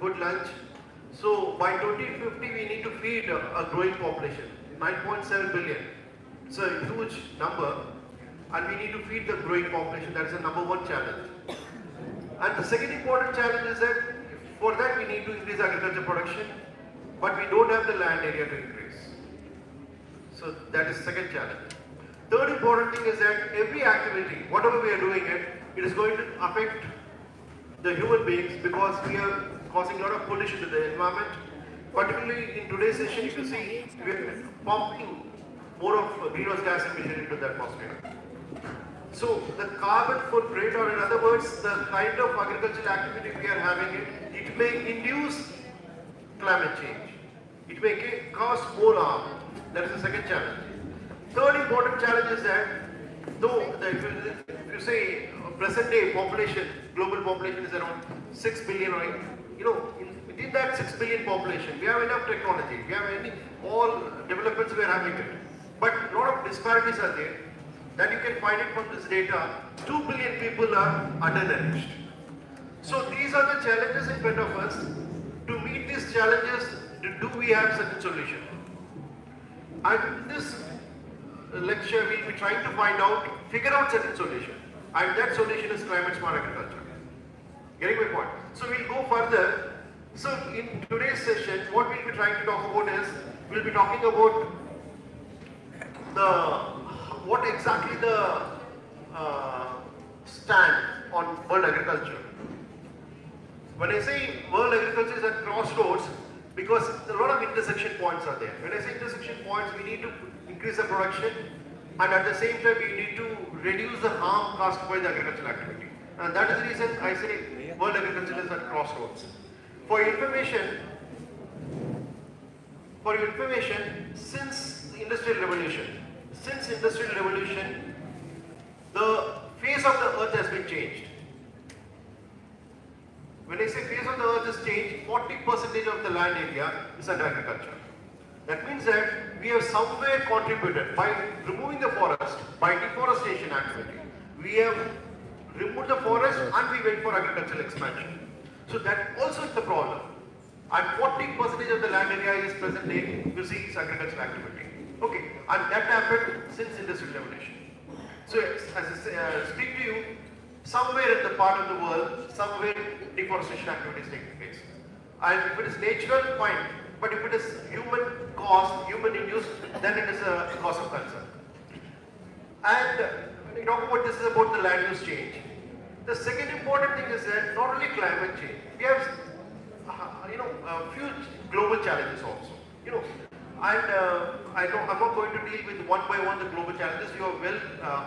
good lunch. So by 2050 we need to feed a growing population, 9.7 billion. It's a huge number, and we need to feed the growing population. That is the number one challenge. And the second important challenge is that for that we need to increase agriculture production, but we don't have the land area to increase. So that is the second challenge. Third important thing is that every activity, whatever we are doing it is going to affect the human beings, because we are causing a lot of pollution to the environment. Particularly in today's session, you can see we are pumping more of greenhouse gas emission into the atmosphere. So the carbon footprint, or in other words, the kind of agricultural activity we are having, it may induce climate change. It may cause more harm. That is the second challenge. Third important challenge is that though if you say present day population, global population is around 6 billion, right? Within that 6 billion population, we have enough technology, we have all developments we are having it. But a lot of disparities are there. That you can find it from this data. 2 billion people are undernourished. So these are the challenges in front of us. To meet these challenges, do we have certain solution? And in this lecture, we'll be trying to figure out certain solution. And that solution is climate smart agriculture. Getting my point? So we'll go further. So in today's session, what we'll be trying to talk about is, we'll be talking about what exactly the stand on world agriculture. When I say world agriculture is at crossroads, because a lot of intersection points are there. When I say intersection points, we need to increase the production, and at the same time we need to reduce the harm caused by the agricultural activity. And that is the reason I say world agriculture is at crossroads. For your information, since the Industrial Revolution, the face of the earth has been changed. When I say face of the earth is changed, 40% of the land area is under agriculture. That means that we have somewhere contributed by removing the forest, by deforestation activity. We have removed the forest and we went for agricultural expansion. So that also is the problem. And 40% of the land area is present day, you see, is agricultural activity. Okay, and that happened since Industrial Revolution. So as I speak to you, somewhere in the part of the world, somewhere deforestation activity is taking place. And if it is natural, fine. But if it is human caused, human induced, then it is a cause of concern. And when we talk about this, is about the land use change. The second important thing is that not only climate change, we have a few global challenges also. And I'm not going to deal with one by one the global challenges. You are well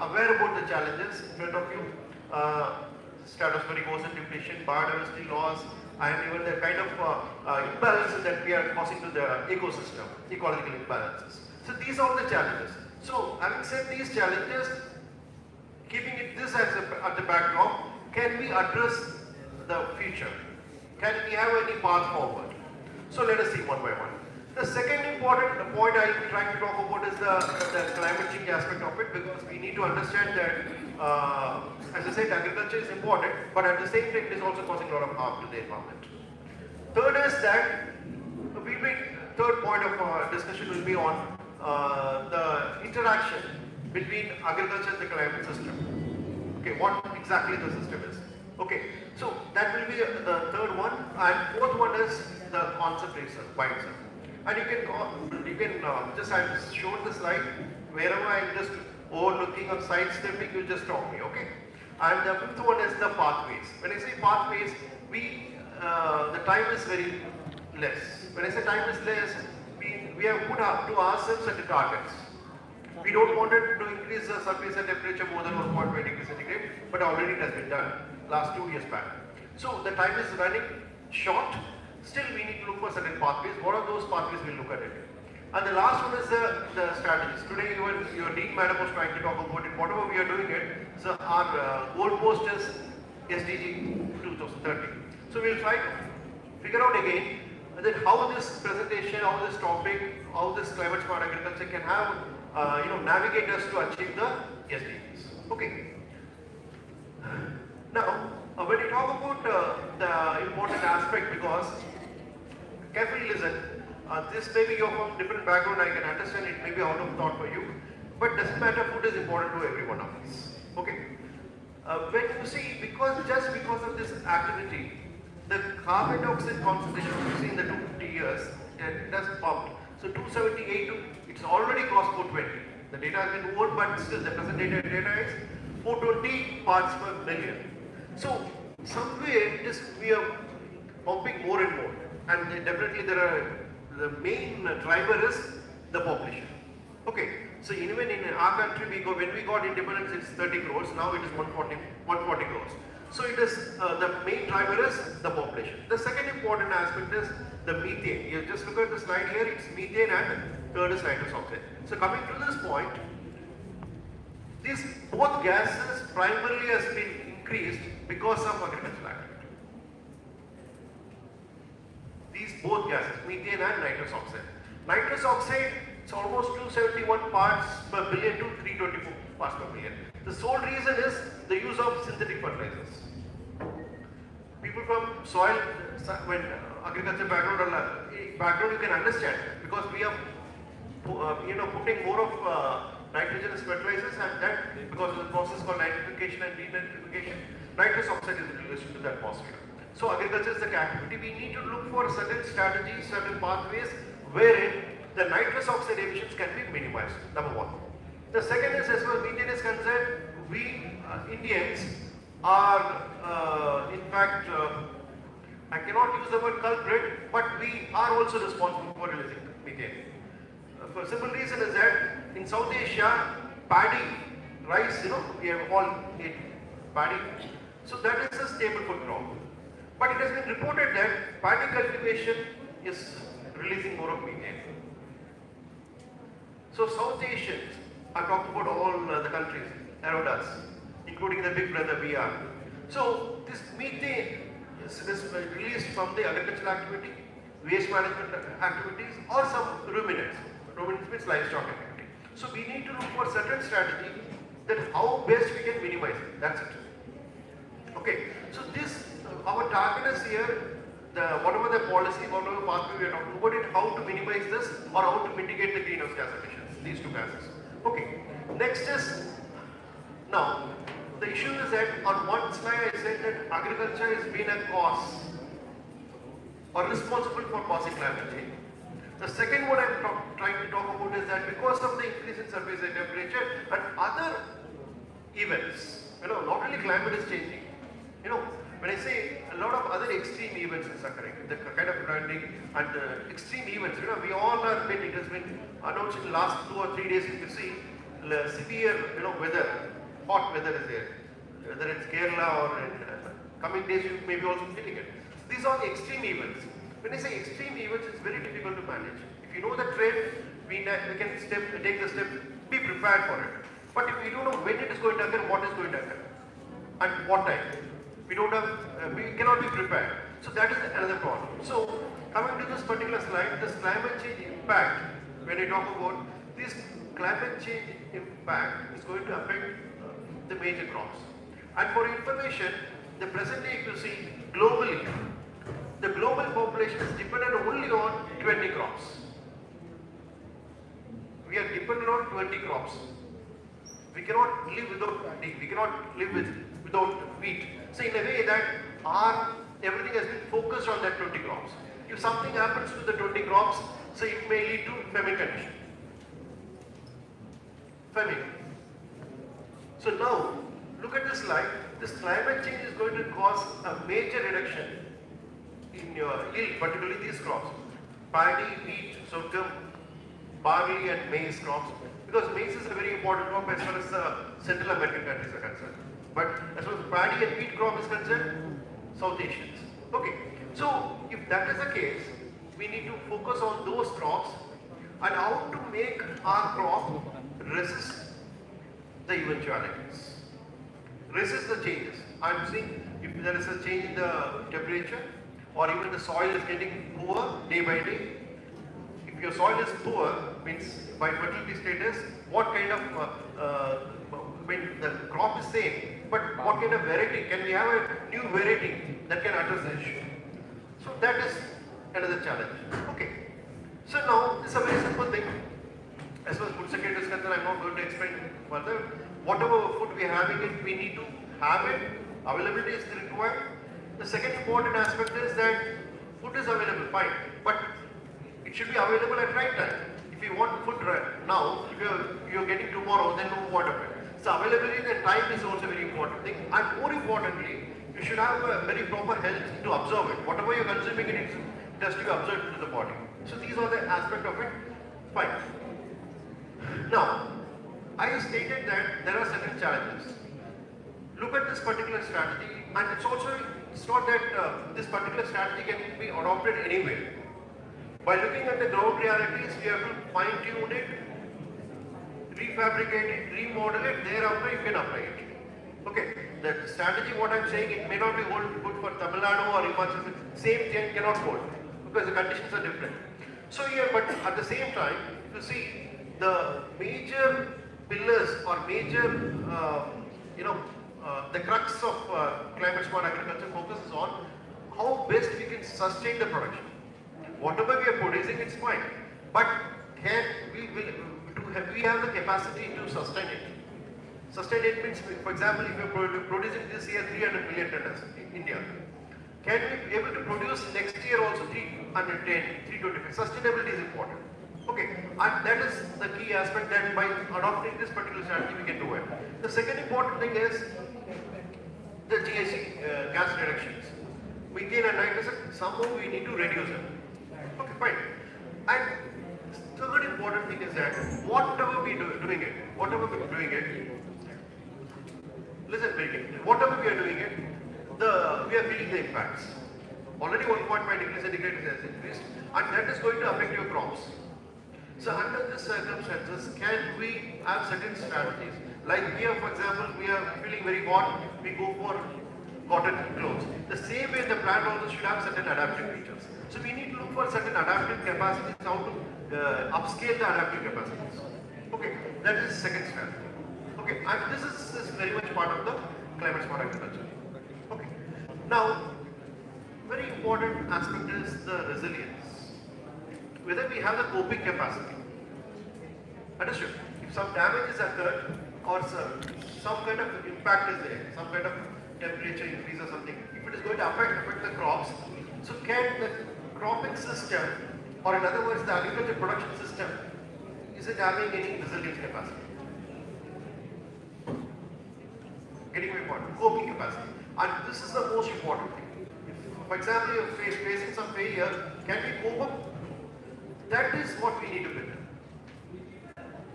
aware about the challenges in front of you. Stratospheric ozone depletion, biodiversity loss, and even the kind of imbalances that we are causing to the ecosystem, ecological imbalances. So these are the challenges. So having said these challenges, keeping this as at the backdrop, can we address the future? Can we have any path forward? So let us see one by one. The second important point I will be trying to talk about is the climate change aspect of it, because we need to understand that, as I said, agriculture is important, but at the same time it is also causing a lot of harm to the environment. Third is that, third point of discussion will be on the interaction between agriculture and the climate system. Okay, what exactly the system is. Okay, so that will be the third one, and fourth one is the concept itself, by itself. And you can just, I've shown the slide, wherever I'm just overlooking or sidestepping, you just stop me, okay? And the fifth one is the pathways. When I say pathways, the time is very less. When I say time is less, we have put up to ourselves certain targets. We don't want it to increase the surface temperature more than 1.5 degrees centigrade, but already it has been done last 2 years back. So the time is running short. Still, we need to look for certain pathways. What are those pathways? We'll look at it. And the last one is the strategies. Today, your Dean Madam was trying to talk about it. Whatever we are doing it, so our goalpost is SDG 2030. So we'll try to figure out again that how this presentation, how this topic, how this climate smart agriculture can have, navigate us to achieve the SDGs. Okay. Now, when you talk about the important aspect, because carefully listen, this may be you're from different background, I can understand it may be out of thought for you, but doesn't matter, food is important to every one of us. Okay? When you see, just because of this activity, the carbon dioxide concentration you see in the 250 years, it has pumped. So 278, it's already crossed 420. The data has been moved, but still the present data is 420 parts per million. So somewhere we are pumping more and more, and definitely the main driver is the population. Okay, so even in our country, when we got independence, it's 30 crores. Now it is 140 crores. So it is the main driver is the population. The second important aspect is the methane. You just look at the slide here. It's methane and third is nitrous oxide. So coming to this point, these both gases primarily has been increased because of agricultural activity. These both gases, methane and nitrous oxide. Nitrous oxide, it's almost 271 parts per billion to 324 parts per billion. The sole reason is the use of synthetic fertilizers. People from soil, when agriculture background you can understand, because we are putting more of nitrogenous fertilizers, and that because of the process called nitrification and denitrification, nitrous oxide is released into the atmosphere. So agriculture is the activity. We need to look for certain strategies, certain pathways wherein the nitrous oxide emissions can be minimized. Number one. The second is, as far as methane is concerned, we Indians are in fact, I cannot use the word culprit, but we are also responsible for releasing methane. For a simple reason is that in South Asia, paddy, rice, we have all eaten paddy. So that is a staple food crop. But it has been reported that paddy cultivation is releasing more of methane. So South Asians, I talked about all the countries around us, including the big brother we are. So this methane is released from the agricultural activity, waste management activities, or some ruminants. Ruminants means livestock activity. So we need to look for certain strategy that how best we can minimize it. That's it. Okay. So this, our target is here, whatever the policy, whatever pathway we are talking about it, how to minimize this or how to mitigate the greenhouse gas emissions, these two gases. Okay. Next is, now, the issue is that on one slide I said that agriculture has been a cause or responsible for causing climate change. The second one I'm trying to talk about is that because of the increase in surface temperature and other events, not only climate is changing, when I say a lot of other extreme events is occurring, the kind of flooding and extreme events, we all are been, it has been announced in the last 2 or 3 days, you can see severe, weather, hot weather is there, whether it's Kerala or in coming days you may be also feeling it. So these are the extreme events. When I say extreme events, it's very difficult to manage. If you know the trend, we can take the step, be prepared for it. But if we don't know when it is going to occur, what is going to occur, and what time, we cannot be prepared. So that is another problem. So coming to this particular slide, this climate change impact, when I talk about this climate change impact is going to affect the major crops. And for information, the present day if you see globally, the global population is dependent only on 20 crops. We are dependent on 20 crops. We cannot live without paddy. We cannot live without wheat. So in a way that everything has been focused on that 20 crops. If something happens to the 20 crops, so it may lead to famine condition. Famine. So now, look at this slide. This climate change is going to cause a major reduction in your yield, particularly these crops. Paddy, wheat, sorghum, barley and maize crops. Because maize is a very important crop as far as Central American countries are concerned. But as far as paddy and wheat crop is concerned, South Asians. Okay, so if that is the case, we need to focus on those crops and how to make our crop resist the eventualities, resist the changes. I'm saying if there is a change in the temperature or even the soil is getting poor day by day, if your soil is poor, means by fertility status, what kind of, when the crop is same, but what kind of variety? Can we have a new variety that can address the issue? So that is another challenge. Okay. So now it's a very simple thing. As far as food security is concerned, I'm not going to explain further. Whatever food we are having it, we need to have it. Availability is required. The second important aspect is that food is available, fine, but it should be available at right time. If you want food right now, if you're getting tomorrow, then no point of it. So availability and time is also a very important thing. And more importantly, you should have a very proper health to absorb it. Whatever you're consuming, it has to be absorbed into the body. So these are the aspect of it. Fine. Now, I stated that there are certain challenges. Look at this particular strategy, and it's not that this particular strategy can be adopted anywhere. By looking at the ground realities, we have to fine-tune it, refabricate it, remodel it, thereafter you can apply it. Okay, the strategy, what I'm saying, it may not be good for Tamil Nadu or Himachal Pradesh, same thing cannot hold, because the conditions are different. So here, but at the same time, you see, the major pillars or major, the crux of climate smart agriculture focuses on how best we can sustain the production. Whatever we are producing, it's fine, but we have the capacity to sustain it. Sustain it means, for example, if you are producing this year 300 million tons in India, can we be able to produce next year also 310, 325? Sustainability is important. Okay, and that is the key aspect, that by adopting this particular strategy we can do it. The second important thing is the GHG gas reductions. Methane and nitrogen, somehow we need to reduce it. Okay, fine. And third important thing is that whatever we are doing it, listen very carefully, whatever we are doing it, we are feeling the impacts. Already 1.5 degrees centigrade has increased, and that is going to affect your crops. So under these circumstances, can we have certain strategies? Like we are, for example, we are feeling very hot, we go for cotton clothes. The same way the plant also should have certain adaptive features. So we need to look for certain adaptive capacities, how to upscale the adaptive capacities. Okay, that is the second strategy. Okay, and this is very much part of the climate smart agriculture. Okay, now very important aspect is the resilience. Whether we have the coping capacity. Understood? If some damage is occurred or some kind of impact is there, some kind of temperature increase or something, if it is going to affect the crops, so can the cropping system, or in other words the agriculture production system, is it having any resilience capacity? Getting my point? Coping capacity. And this is the most important thing. If, for example, you are facing some failure, can we cope up? That is what we need to build.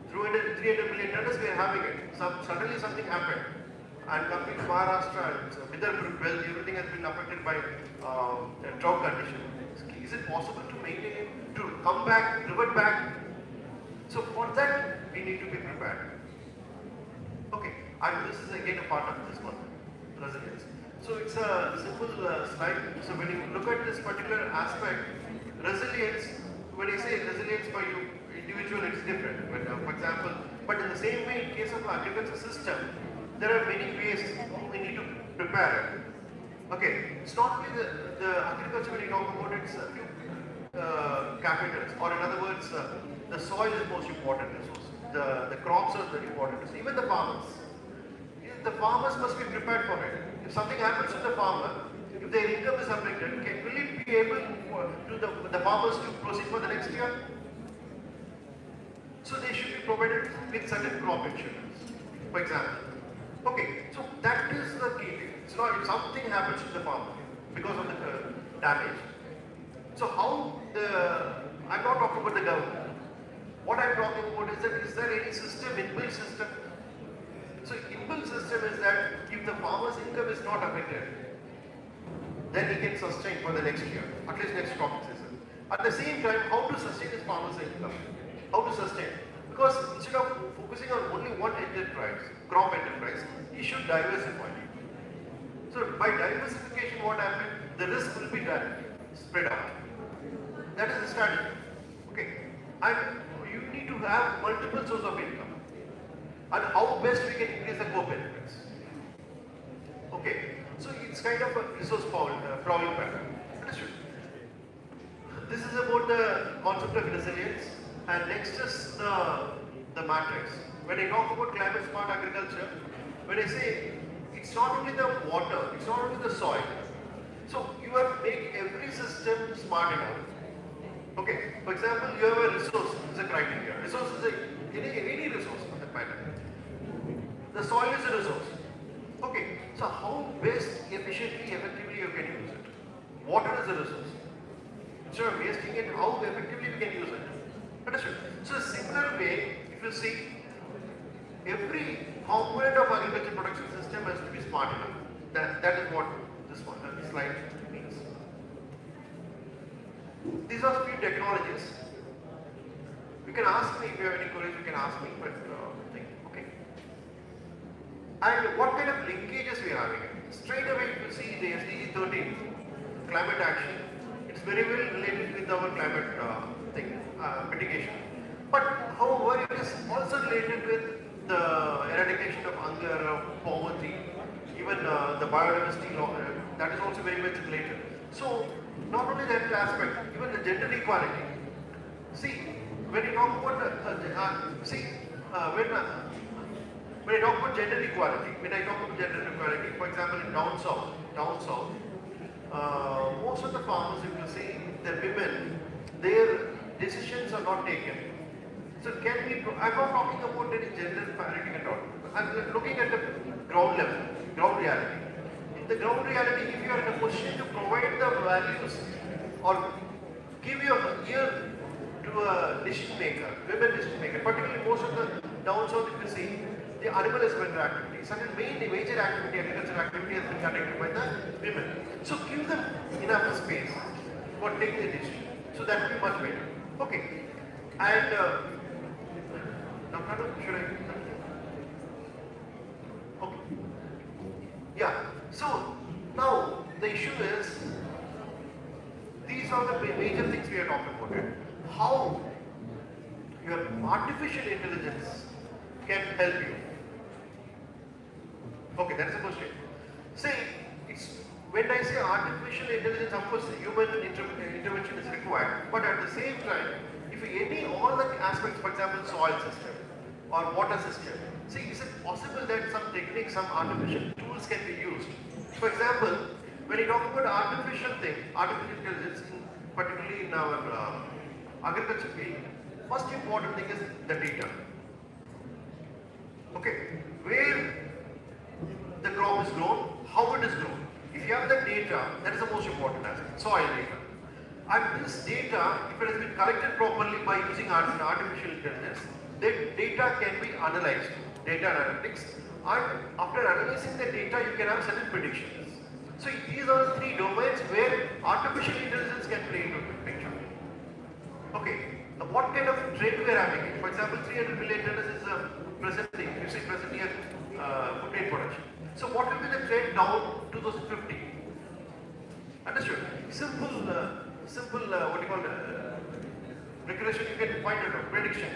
300 million tons we are having it. Suddenly something happened. And coming to Maharashtra, weather well, everything has been affected by drought condition. Is it possible to maintain, to come back, revert back? So for that, we need to be prepared. Okay, and this is again a part of this one, resilience. So it's a simple slide. So when you look at this particular aspect, resilience, when I say resilience for you, individual, it's different. But, for example, but in the same way, in case of agriculture system, there are many ways we need to prepare it. Okay, it's not only the agriculture when you talk about it's a few capitals, or in other words, the soil is most important resource. The crops are very important. So even the farmers must be prepared for it. If something happens to the farmer, if their income is affected, will it be able to the farmers to proceed for the next year? So they should be provided with certain crop insurance, for example. Okay, so that is the key. It's not if something happens to the farmer because of the damage. So how I'm not talking about the government. What I'm talking about is that is there any system, inbuilt system? So inbuilt system is that if the farmer's income is not affected, then he can sustain for the next year, at least next crop season. At the same time, how to sustain his farmer's income? How to sustain? Because instead of focusing on only one enterprise, crop enterprise, he should diversify. So by diversification, what happens? The risk will be spread out. That is the strategy. Okay. And you need to have multiple sources of income. And how best we can increase the co-benefits. kind of a resource plowing pattern. Understood? This is about the concept of resilience, and next is the matrix. When I talk about climate smart agriculture, when I say it's not only the water, it's not only the soil. So you have to make every system smart enough. Okay, for example, you have a resource, is a criteria. Resource is any resource for that matter. The soil is a resource. Okay, so how best, efficiently, effectively you can use it? Water is a resource. Instead of wasting it, how effectively we can use it? Understood? So a similar way, if you see, every component of agriculture production system has to be smart enough. That is what this slide means. These are few technologies. You can ask me if you have any queries. You can ask me, but okay. And what kind of linkages we are having? Straight away, if you see the SDG 13, climate action, it's very well related with our climate mitigation. But however, it is also related with the eradication of hunger, of poverty, even the biodiversity law, that is also very much related. So, not only that aspect, even the gender equality. See, when you talk about when I talk about gender equality, for example, in down south, most of the farmers, if you see, the women, their decisions are not taken. So can we, I'm not talking about any gender parity at all. I'm looking at the ground level, ground reality. In the ground reality, if you are in a position to provide the values or give your ear to a decision maker, women decision maker, particularly most of the down south, if you see, the animal husbandry activity, such a major activity, agricultural activity has been conducted by the women. So give them enough space for taking the decision. So that will be much better. Okay. And now, should I? Okay. Yeah. So now the issue is, these are the major things we are talking about. It. How your artificial intelligence can help you. Okay, that is a question. Say, when I say artificial intelligence, of course, human intervention is required. But at the same time, if all the aspects, for example, soil system or water system, see, is it possible that some techniques, some artificial tools can be used? For example, when you talk about artificial intelligence, particularly in our agriculture field, first important thing is the data. Okay, where the crop is grown, how it is grown. If you have the data, that is the most important aspect, soil data. And this data, if it has been collected properly by using artificial intelligence, then data can be analyzed, data analytics, and after analyzing the data, you can have certain predictions. So these are the three domains where artificial intelligence can play into the picture. Okay, now what kind of trade we are having? For example, 300 billion tons is presently, you see presently food grain production. So what will be the trade down 2050? Understood? Simple what you call regression, you can find it out, prediction.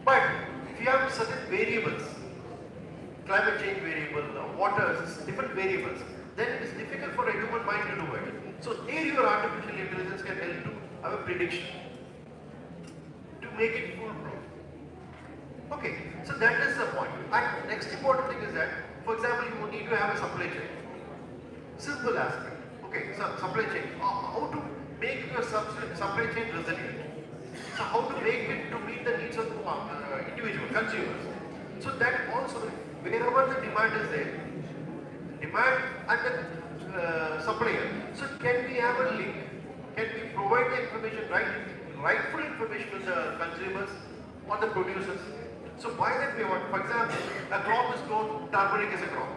But if you have certain variables, climate change variable, water, different variables, then it is difficult for a human mind to do it. So there your artificial intelligence can help to have a prediction, to make it foolproof. Okay, so that is the point. And next important thing is that, for example, you need to have a supply chain. Simple aspect. Okay, so supply chain. How to make your supply chain resilient. So how to make it to meet the needs of individual consumers. So that also, wherever the demand is there, demand and the supplier. So can we have a link? Can we provide the information, rightful information to the consumers or the producers? So why that we want? For example, a crop is grown, turmeric is a crop.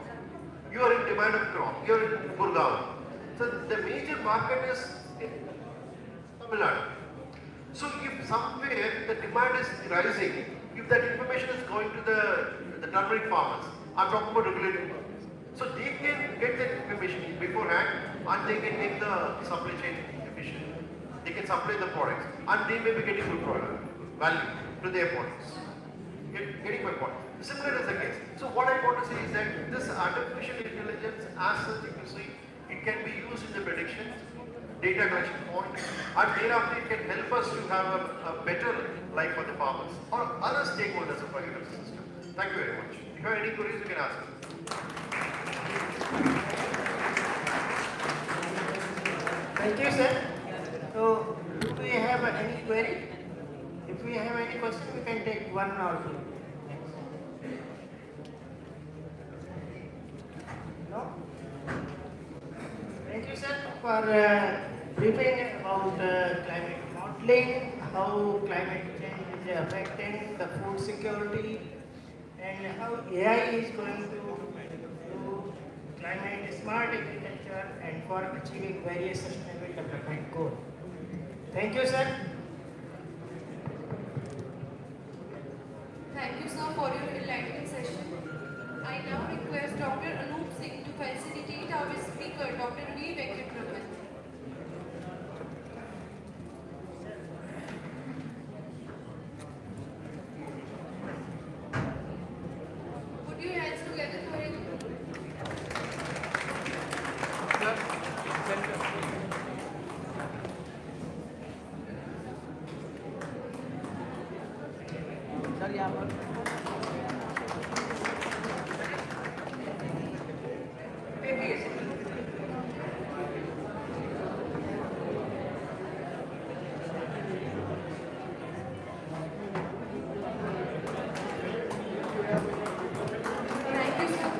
You are in demand of crop. You are in Gurgaon. So the major market is in Tamil Nadu. So if somewhere the demand is rising, if that information is going to the turmeric farmers, I'm talking about regulated farmers. So they can get that information beforehand and they can make the supply chain efficient. They can supply the products and they may be getting good product value to their products. Getting my point. Similar is the case. So what I want to say is that this artificial intelligence, as such, if you see, it can be used in the prediction, data collection point, and thereafter it can help us to have a better life for the farmers or other stakeholders of our agriculture system. Thank you very much. If you have any queries, you can ask me. Thank you, sir. So, do we have any query? If we have any question, we can take one or two. No? Thank you, sir, for briefing about climate modeling, how climate change is affecting the food security, and how AI is going to do climate smart agriculture and for achieving various sustainable development goals. Thank you, sir. Thank you, sir, for your enlightening session. I now request Dr. Anup Singh to facilitate our speaker, Dr. V. Venkatraman. Put your hands together for him. Sir यहाँ पर Thank you, sir.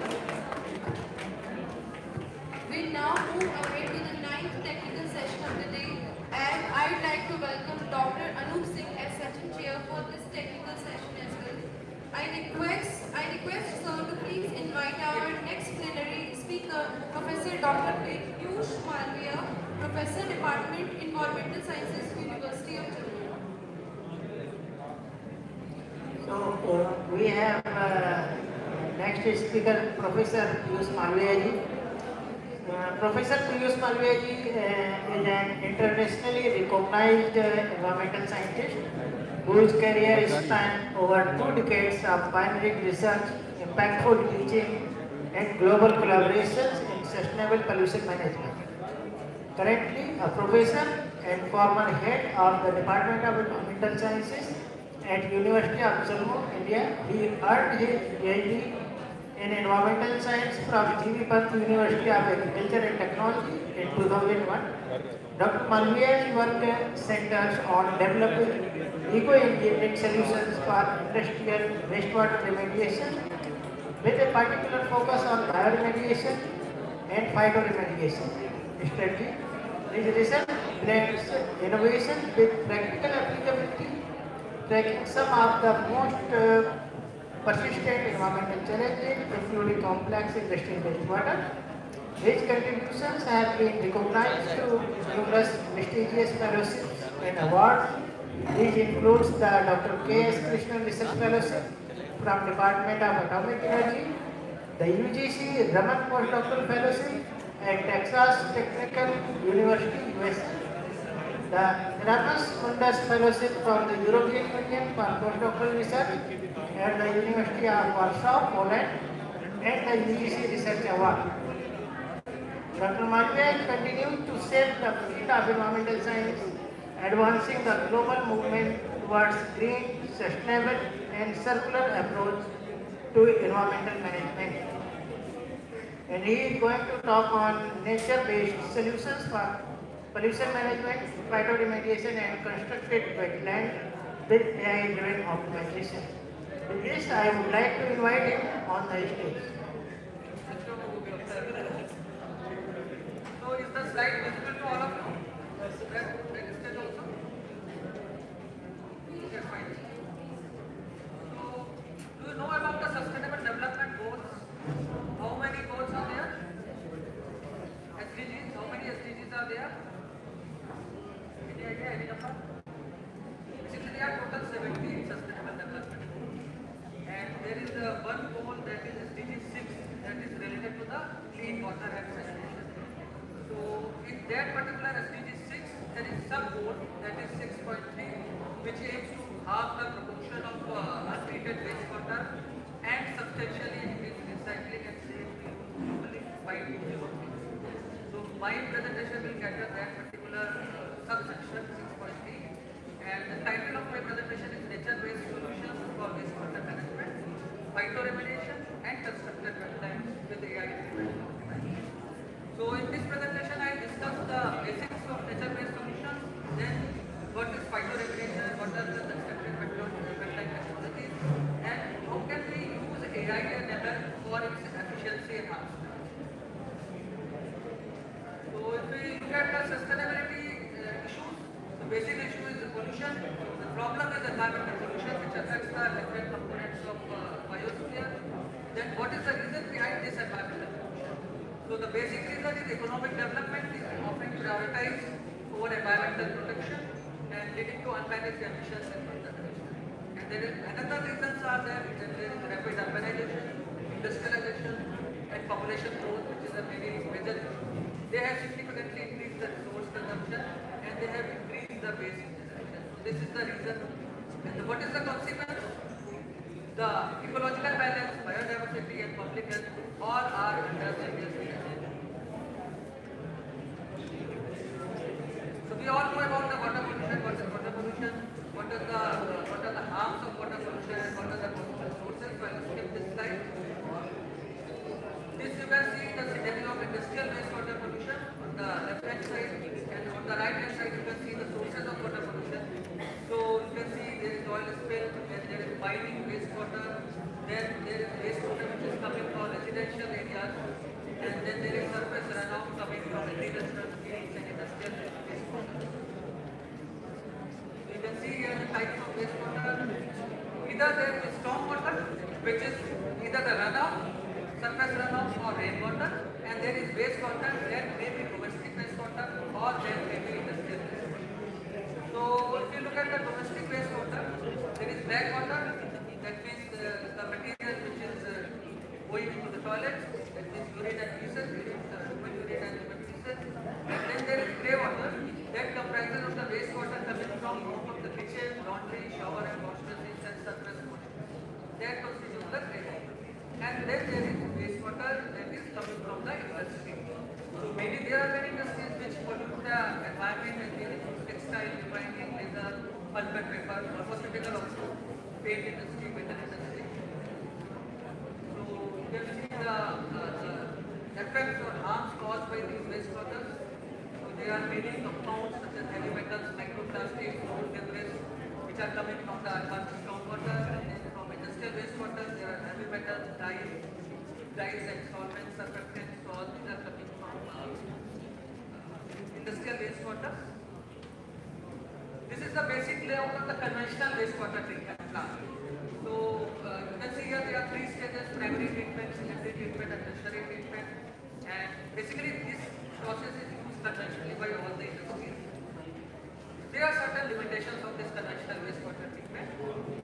We now move ahead to the ninth technical session of the day, and I'd like to welcome Dr. Anup Singh as Session Chair for this technical session as well. I request sir to please invite our next plenary speaker, Professor Dr. Piyush Malviya, Professor, Department Environmental Sciences, University of Jammu. So we have next speaker, Professor Piyush Malviya ji. Professor Piyush Malviya ji is an internationally recognized environmental scientist whose career spans over 2 decades of pioneering research, impactful teaching, and global collaborations in sustainable pollution management. Currently a professor and former head of the Department of Environmental Sciences at University of Jammu, India. He earned his PhD in Environmental Science from G.V. Pant University of Agriculture and Technology in 2001. Dr. Malviya's work centers on developing eco-engineering solutions for industrial wastewater remediation with a particular focus on bioremediation and phytoremediation strategy. His research blends innovation with practical applicability, tackling some of the most persistent environmental challenges, including complex industrial wastewater. His contributions have been recognized through numerous prestigious fellowships and awards. These includes the Dr. K.S. Krishnan Research Fellowship from Department of Atomic Energy, the UGC Raman Postdoctoral Fellowship at Texas Technical University, USA, the Erasmus Mundus Fellowship from the European Union for Postdoctoral Research at the University of Warsaw, Poland, and the UGC Research Award. Dr. Malviya continues to shape the field of environmental science, advancing the global movement towards green, sustainable, and circular approach to environmental management. And he is going to talk on nature-based solutions for pollution management, phytoremediation, and constructed wetland with AI-driven optimization. With this, I would like to invite him on the stage. So is the slide visible to all of you? That is stage also? Okay, fine. So, do you know about the sustainable development goals? How many goals are there? SDGs, how many SDGs are there? Any idea, any number? Basically, there are total 17 sustainable development goals. And there is one goal that is SDG 6 that is related to the clean water and sanitation. So in that particular SDG 6, there is some goal that is 6.3 which aims to halve the proportion of untreated wastewater and substantially increase recycling and safe reuse globally by 2030. So my presentation will cater that particular subsection 6.3, and the title of my presentation is Nature-Based Solutions for Wastewater Management, Phytoremediation and Constructed Wetlands with AI. So in this presentation I discuss the basics of nature-based solutions, then what is phytoremediation, what are the constructed wetland technologies, and how can we use AI and ML for its efficiency enhancement. So if we look at the sustainability issues, the basic issue is the pollution. The problem is environmental pollution, which affects the different components of biosphere. Then what is the reason behind this environmental pollution? So the basic reason is economic development is often prioritized over environmental protection and leading to unmanaged emissions and contamination. And there is another reasons are there is rapid urbanization, industrialization, and population growth, which is a very major issue. They have significantly increased the resource consumption and they have increased the waste generation. So this is the reason. And what is the consequence? The ecological balance, biodiversity, and public health all are under serious threat. So we all know about the water pollution. What is water pollution? What are the harms of water pollution? And what are the possible sources? So I will skip this slide. This you can see the scenario of industrial wastewater pollution on the left hand side, and on the right hand side you can see the sources of water pollution. So you can see there is oil spill, then there is mining wastewater, then there is wastewater which is coming from residential areas, and then there is surface runoff coming from agricultural fields and industrial wastewater. So you can see here the types of wastewater. Either there is stormwater, which is either the runoff, surface runoff or rainwater, and there is wastewater that may be domestic wastewater or there may be industrial wastewater. So if you look at the domestic wastewater, there is black water, that means the material which is going into the toilets, that means urine and feces, human urine and human feces. And then there is grey water, that comprises of the wastewater coming from the kitchen, laundry, shower and wash machines and surface water. That constitutes the grey water. And then there is wastewater that is coming from the industry. So there are many industries which pollute the environment, and there is textile, refining, leather, pulp and paper, almost typical also, paint industry, metal industry. So you can see the effects or harms caused by these wastewaters. So there are many compounds such as heavy metals, microplastics, road debris, which are coming from the advanced groundwater, and then from industrial wastewater there are heavy metals, dyes and solvents, surfactants, so all these are coming from industrial wastewater. This is the basic layout of the conventional wastewater treatment plant. So you can see here there are 3 stages: primary treatment, secondary treatment and tertiary treatment. And basically this process is used conventionally by all the industries. There are certain limitations of this conventional wastewater treatment.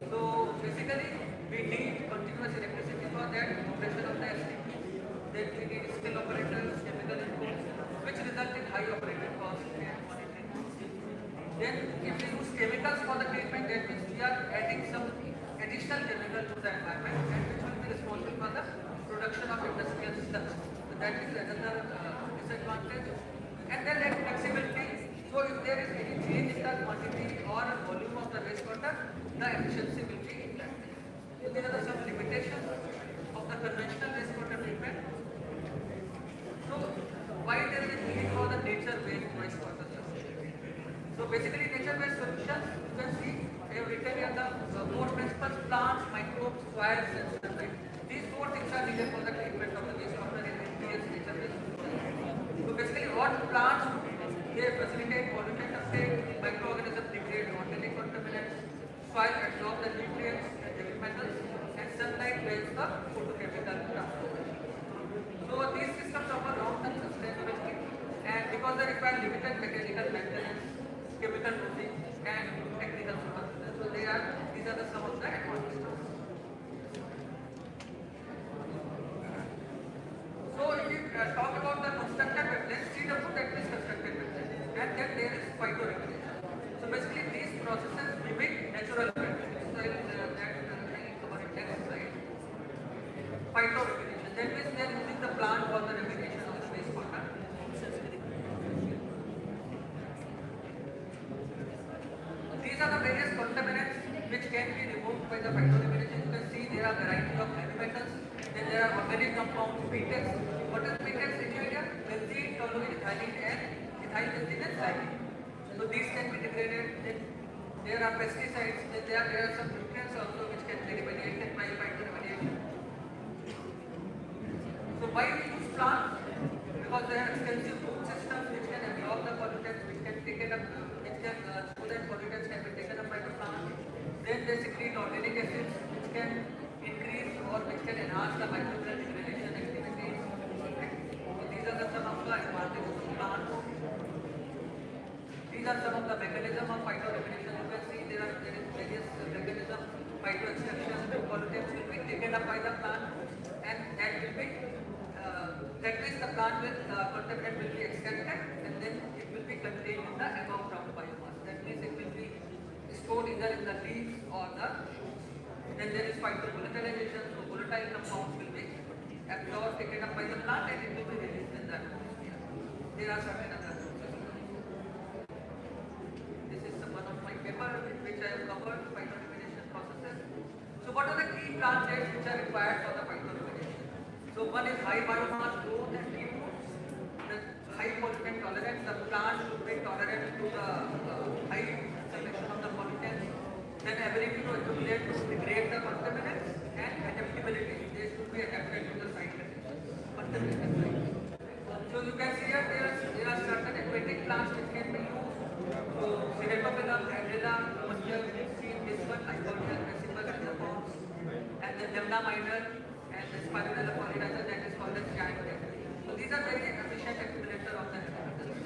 So basically we need continuous electricity for that operation of the STP. Then we need skilled operators, chemical inputs, which result in high operating costs and monitoring costs. Then if we use chemicals for the treatment, that means we are adding some additional chemical to the environment, and which will be responsible for the production of industrial sludge. So that is another disadvantage. And then that flexibility. So if there is any change in the quantity or volume of the wastewater, the efficiency will be impacted. So these are some limitations of the conventional wastewater treatment. So why there is a need for the nature-based wastewater solution? So basically nature-based solutions, you can see I have written here the 4 principles: plants, microbes, soils and sunlight. These 4 things are needed for the treatment of the wastewater in various nature-based solutions. So basically what plants do, they facilitate pollutant uptake, microorganisms degrade organic contaminants, soil absorb the nutrients and heavy metals, and sunlight builds the photochemical transformation. So these systems offer long-term sustainability, and because they require limited mechanical maintenance, chemical dosing, and technical supervision. So these are the some of the advantages. So if you talk about the constructed wetlands, CW, that is constructed wetlands, and then there is phytoremediation. So basically these processes mimic natural wetlands. So I will cover it next slide. Phytoremediation, that means they are using the plant for the remediation of the wastewater. are the various contaminants which can be removed by the phytoremediation. You can see there are variety of heavy metals, then there are organic compounds, PTEX. What is PTEX in India? Benzene, toluene, ethylene and ethyl benzene and xylene. So these can be degraded. Then there are pesticides, then there are some nutrients also which can be remediated by phytoremediation. So why we use plants? Because they have extensive root systems which can absorb the pollutants, which can take it up, so that pollutants can be taken up by the plant. Then they secrete organic acids which can increase or which can enhance the microbial degradation activities. So these are some of the advantages of plants. These are some of the mechanisms of phytoremediation. You can see there is various mechanisms. Phytoextraction, the pollutants will be taken up by the plant and that will be that means the plant will contaminant will be extracted and then it will be contained in the above ground biomass. That means it will be stored either in the leaves or the then there is phytovolatilization. So volatile compounds will be absorbed, taken up by the plant and it will be released in the atmosphere. There are certain other processes. This is one of my paper in which I have covered phytoremediation processes. So what are the key plant traits which are required for the phytoremediation? So one is high biomass growth and deep roots. The high pollutant tolerance, the plant should be tolerant to the high selection of the pollutants. Then ability to accumulate to degrade the contaminants and adaptability. They should be adapted to the site conditions. So you can see here there are certain aquatic plants which can be used. So Ceratophyllum, Andrella, mustard, see this one, Hyporia, Crassipus, Hydropods, and the Lemna minor and the Spirulella polyriza that is called as giant cacti. So these are very efficient accumulator of the heavy metals.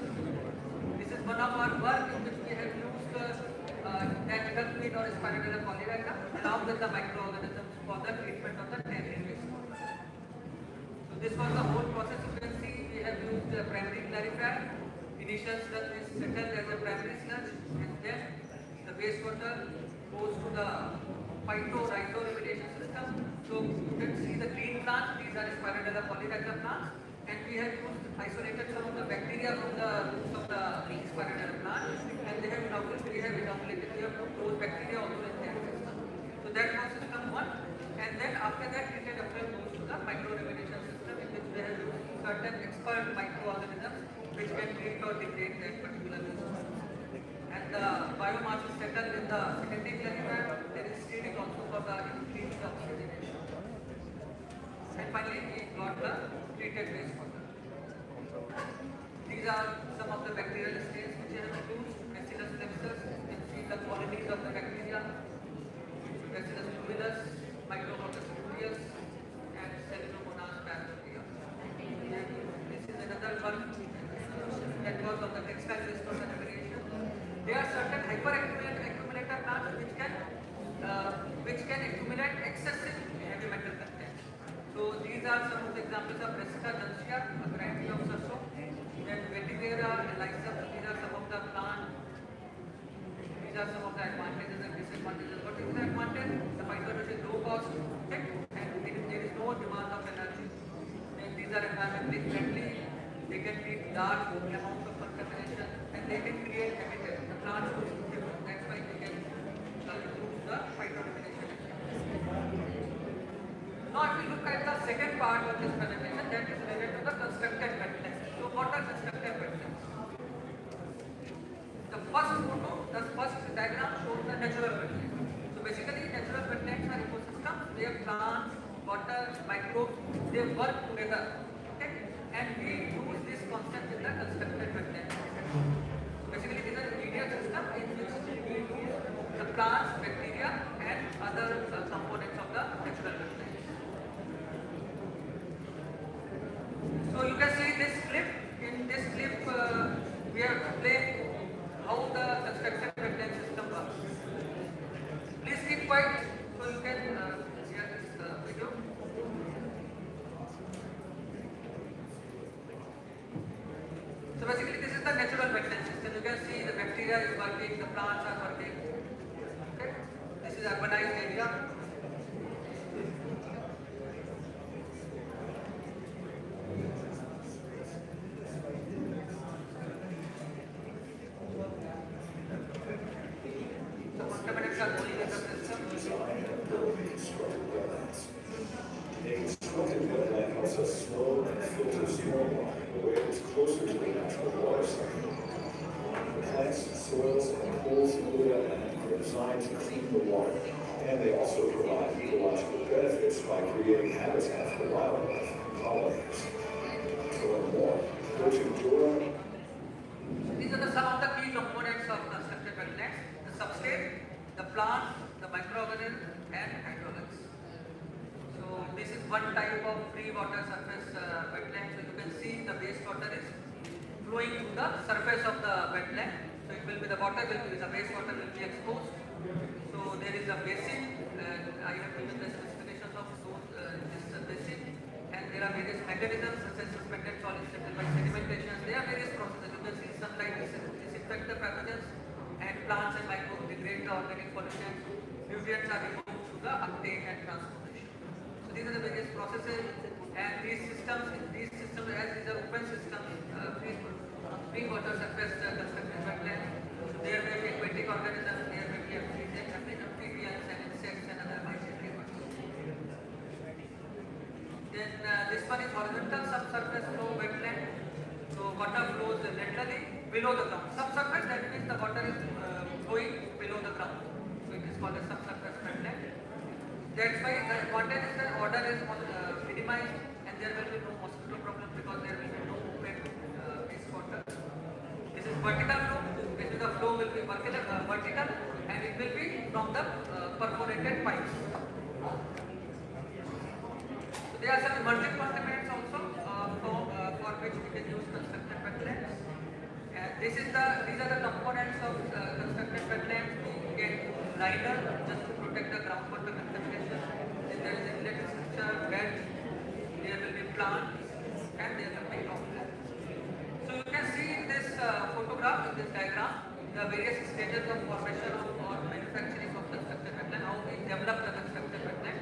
This is one of our work in which we have used natural fluid or Spirulella polyriza along with the microorganisms for the treatment of the tannin waste. So this was the whole process. You can see we have used the primary clarifier. Initial sludge is settled as a primary sludge and then the wastewater goes to the phytoremediation system. So you can see the green plants, these are Spirulella polyriza plants, and we have used isolated some of the bacteria from the roots of the Spirulella plant, and we have inoculated those bacteria also in their system. So that was system one, and then after that it had goes to the microremediation system in which we have used certain expert microorganisms which can treat or degrade that particular resource. And the biomass is settled in the secondary clarifier. There is steering also for the increased oxygenation. And finally, we got the treated wastewater. These are some of the bacterial stains which I have used. Bacillus lepsus, you can see the qualities of the bacteria. Bacillus tuberculous, Micrococcus aureus, and Cellulomonas parasitia. This is another one that was of the textile wastewater remediation. There are certain hyperaccumulator plants which can accumulate excessive heavy metal content. So these are some of the examples of Brassica duncea, a variety of sarso, then Vetiver, Elisa. These are some of the plants. These are some of the advantages and disadvantages. What is the advantage? The phytoremediation is low cost, and there is no demand of energy. And these are environmentally friendly. They can treat large amounts of contamination and they can create habitat. The plants will suitable. That's why we can use the phytoremediation. Now if we look at the second part of this presentation, that is related to the constructed wetlands. So what are constructed wetlands? The first photo, the first diagram shows the natural wetlands. So basically natural wetlands are ecosystems where plants, water, microbes, they work together. Okay? And we use this concept in the constructed wetlands. Basically these are medial system in which we use the plants, bacteria and other components of the natural wetlands. So you can see this clip. In this clip we have explained how the constructed wetland system works. Please keep quiet so you can hear this video. So basically this is the natural wetland system. You can see the bacteria is working, the plants are working. Okay? This is urbanized area. effluents are going in the system. Design and build constructed wetlands. A constructed wetland helps us slow and filter stormwater in a way that's closer to the natural water cycle. The plants, soils, and pools in the wetland are designed to clean the water, and they also provide ecological benefits by creating habitat for wildlife and pollinators. To learn more, go to Dora. These are some of the key components of constructed wetlands: the substrate, the plants, the microorganisms, and hydraulics. So this is one type of free water surface wetland. So you can see the wastewater is flowing to the surface of the wetland. So it will be the water will be the wastewater will be exposed. So there is a basin. I have given the specifications of this basin, and there are various mechanisms such as suspended solids by sedimentation. There are various processes. You can see sunlight disinfect the pathogens, and plants and microbes degrade the organic pollutants. Nutrients are removed through the uptake and transportation. So these are the various processes, and these systems as these are open systems, free water surface constructed wetlands. So there may be aquatic organisms, there may be amphibians and insects and other migratory ones. Then this one is horizontal subsurface flow wetland. So water flows laterally below the ground. Subsurface, that means the water is flowing below the ground. So it is called a subsurface wetland. That's why the advantage is that water is minimized, and there will be no mosquito problem because there will be no wet wastewater. This is vertical flow. This is the flow will be vertical, and it will be from the perforated pipes. So there are some emerging contaminants also for which we can use constructed wetlands. And these are the components of constructed wetlands. We get liner just to protect the groundwater contamination. Then there is electric structure, bed. There will be plants, and there will be outlet. So you can see in this photograph, in this diagram, the various stages of formation or manufacturing of constructed wetland, how we develop the constructed wetland.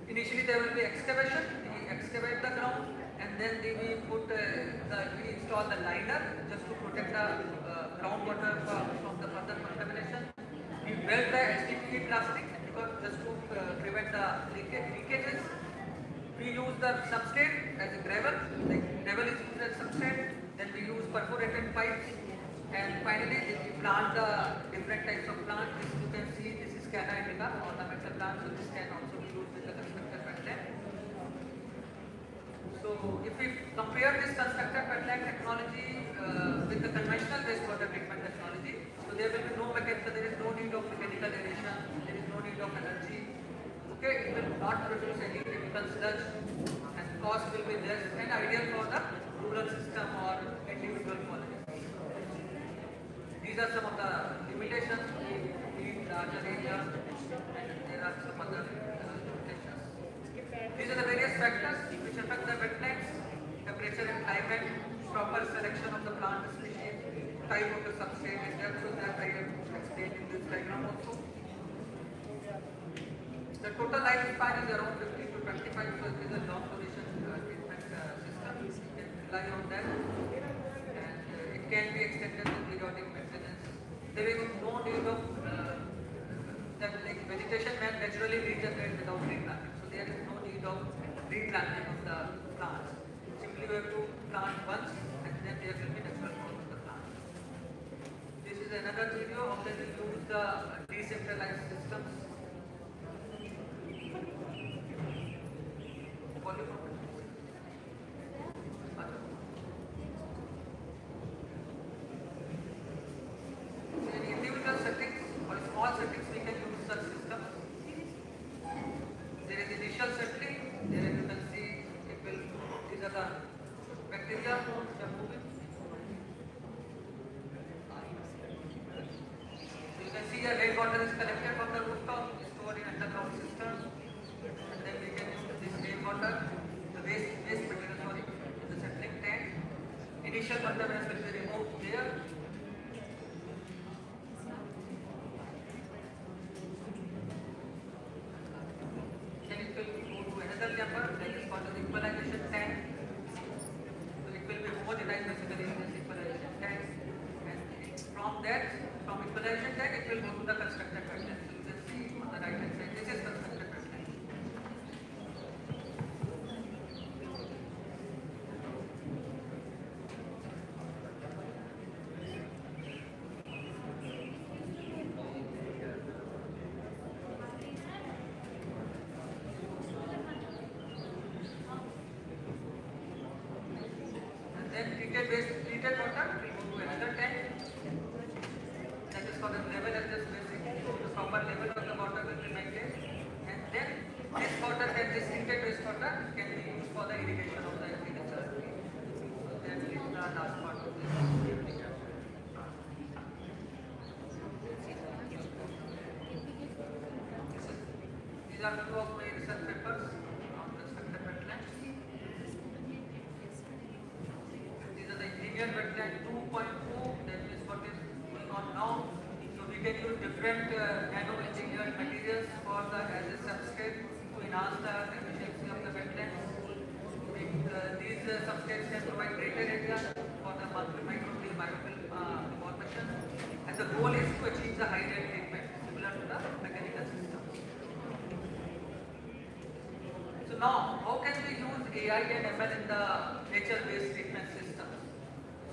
Initially there will be excavation, we excavate the ground, and then we install the liner just to protect the groundwater from the further contamination. We weld the HDPE plastic because just to prevent the leakages. We use the substrate as a gravel. The gravel is used as substrate. Then we use perforated pipes, and finally we plant the different types of plants. This you can see, this is Canna indica, ornamental plant. So this can also be used with the constructed wetland. So if we compare this constructed wetland technology with the conventional wastewater treatment technology, so there will be no mechanical, there is no need of mechanical aeration, there is no need of energy. Okay, it will not produce any chemical sludge, and cost will be less and ideal for the rural system or individual colonies. These are some of the limitations. We need larger area, and there are some other limitations. These are the various factors which affect the wetlands: temperature and climate, proper selection of the plant species, type of the substrate, and depth of that I have explained in this diagram also. The total lifespan is around 50 to 25, so it is a long duration treatment system. You can rely on that, and it can be extended with periodic maintenance. There is no need of that like vegetation can naturally regenerate without replanting. So there is no need of replanting of the plants. Simply we have to plant once, and then there will be natural growth of the plant. This is another video of how they use the decentralized systems. In individual settings or small settings, we can use such systems. There is initial settling. There you can see it will. These are the bacteria which are moving. You can see here rainwater is collected from the rooftop, stored in underground systems, and then we can use this rainwater, the waste material, in the settling tank. Initial contaminants will be removed there. Then it will go to another chamber that is called the equalization tank. So it will be homogenized basically in this equalization tank, and from equalization tank it will go to the constructed wetland. So you can indication of the agricultural tree. So that is the last part of this. These are two of my research papers on restricted wetlands. These are the engineered wetland 2.2, that is what is going on now. So we can use different nano-engineered materials for the as a substrate to enhance the efficiency of the wetlands. These substrates can provide greater area for the microbial formation, and the goal is to achieve the high rate treatment similar to the mechanical systems. So now, how can we use AI and ML in the nature-based treatment systems?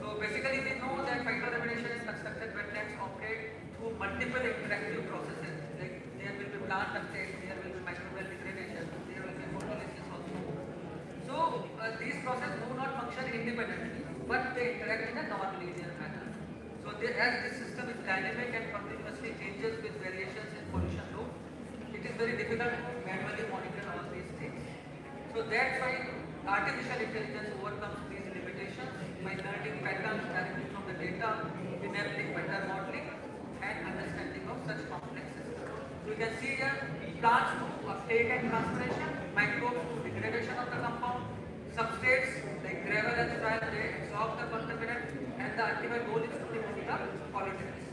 So basically, we know that phytoremediation in constructed wetlands operate through multiple interactive processes. Like there will be plant uptake, there will be microbial degradation, there will be photolysis also. So these processes do not function independently, but they interact in a non-linear manner. So as this system is dynamic and continuously changes with variations in pollution load, it is very difficult to manually monitor all these things. So that's why artificial intelligence overcomes these limitations by learning patterns directly from the data, enabling better modeling and understanding of such complex systems. So you can see here plants to uptake and transpiration, microbes to degradation of the compound, substrates like gravel and soil, they absorb the contaminant, and the ultimate goal is to remove the pollutants.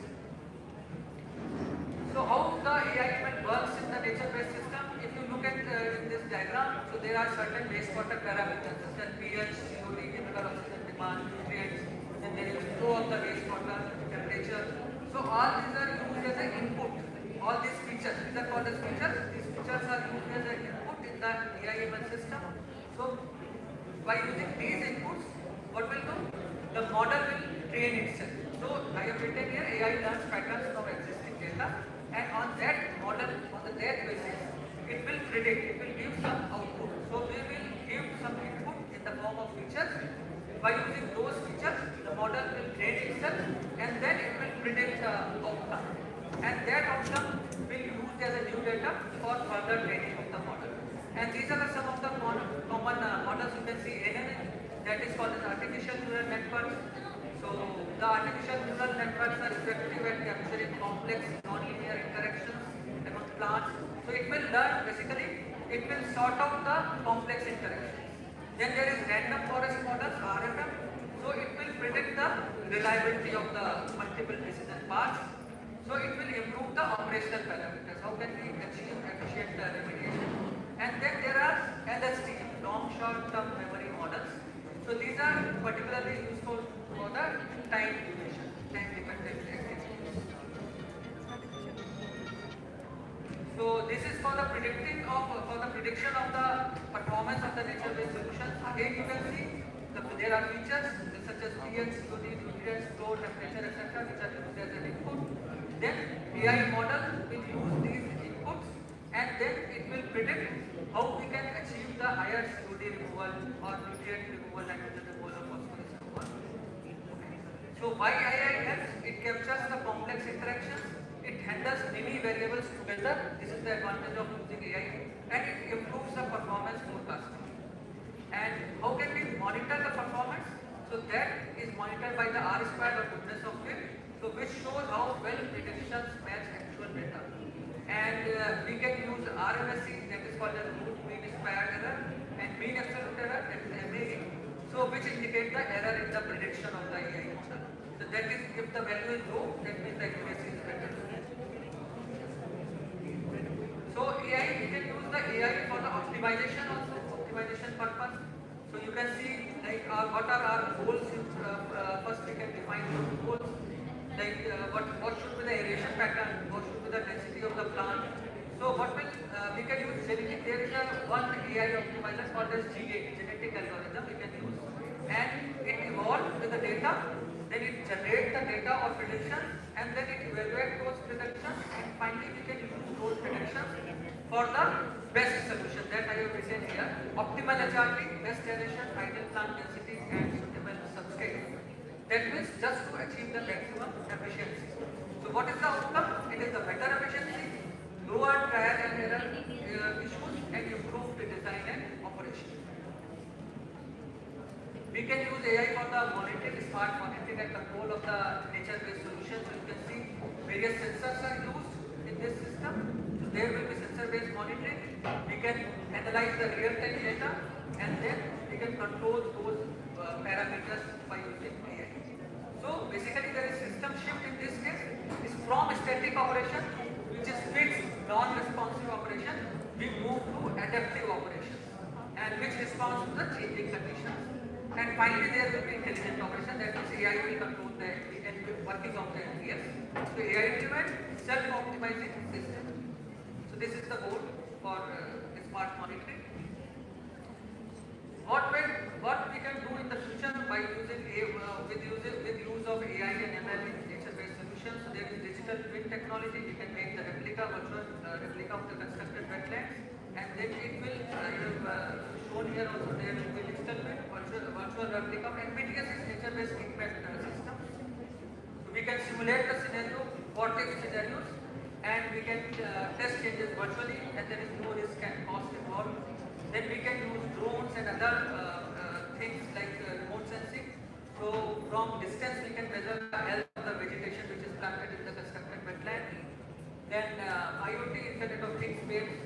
So how the AI ML works in the nature-based system? If you look at in this diagram, so there are certain wastewater parameters such as pH, COD, chemical oxygen demand, nutrients, and there is flow of the wastewater, temperature. So all these are used as an input. All these features, these are called as features. These features are used as an input in the AI ML system. So by using these inputs, what will do? The model will train itself. So I have written here AI learns patterns from existing data, and on that model, on that basis, it will predict, it will give some output. So we will give some input in the form of features. By using those features, the model will train itself, and then it will predict the outcome. And that outcome will be used as a new data for further training of the model. And these are some of the common models you can see in that is called as artificial neural networks. So the artificial neural networks are effective at capturing complex non-linear interactions among plants. So it will learn, basically, it will sort out the complex interactions. Then there is random forest models, RFM. So it will predict the reliability of the multiple decision paths. So it will improve the operational parameters. How can we achieve efficient remediation? And then there are LST, long short-term memory models. So these are particularly useful for the time duration, time-dependent activities. So this is for the prediction of the performance of the nature-based solutions. Again, you can see there are features such as pH, COD, nutrients, flow, temperature, etc., which are used as an input. Then AI model will use these inputs, and then it will predict how we can achieve the higher COD removal or nutrient removal, nitrogen removal, or phosphorus removal. So why AI helps? It captures the complex interactions. It handles many variables together. This is the advantage of using AI, and it improves the performance forecasting. And how can we monitor the performance? So that is monitored by the R squared or goodness of fit, so which shows how well predictions match actual data. And we can use RMSE, that is called as root mean squared error, and mean absolute error, that is MAE, so which indicate the error in the prediction of the AI model. So that is, if the value is low, that means the accuracy is better. So AI, we can use the AI for the optimization also, optimization purpose. So you can see like what are our goals. First we can define those goals. Like what should be the aeration pattern, what should be the density of the plant. So what will we can use genetic. There is one AI optimizer called as GA, genetic algorithm we can use, and it evolves with the data. Then it generates the data or predictions, and then it evaluates those predictions, and finally we can use those predictions for the best solution that I have written here. Optimal HRT, best aeration, ideal plant density, and suitable substrate. That means just to achieve the maximum efficiency. So what is the outcome? It is the better efficiency, lower trial and error issues, and improved design and operation. smart monitoring and control of the nature-based solutions. So you can see various sensors are used in this system. So there will be sensor-based monitoring. We can analyze the real-time data and then we can control those parameters by using AI. So basically there is system shift in this case is from static operation, which is fixed, non-responsive operation, we move to adaptive operations and which responds to the changing conditions. And finally there will be intelligent operation, that is AI will control the working of the NPS. So AI driven self-optimizing system. So this is the goal for smart monitoring. What we can do in the future by using with use of AI and ML in nature-based solutions. So there is digital twin technology. We can make the virtual replica of the constructed wetlands, and then it will shown here also there will be digital twin virtual replica of NPTS is nature-based treatment system. So we can simulate the scenario, what if scenarios, and we can test changes virtually, and there is no risk and cost involved. Then we can use drones and other things like remote sensing. So from distance we can measure the health of the vegetation which is planted in the constructed wetland. Then IoT, Internet of Things based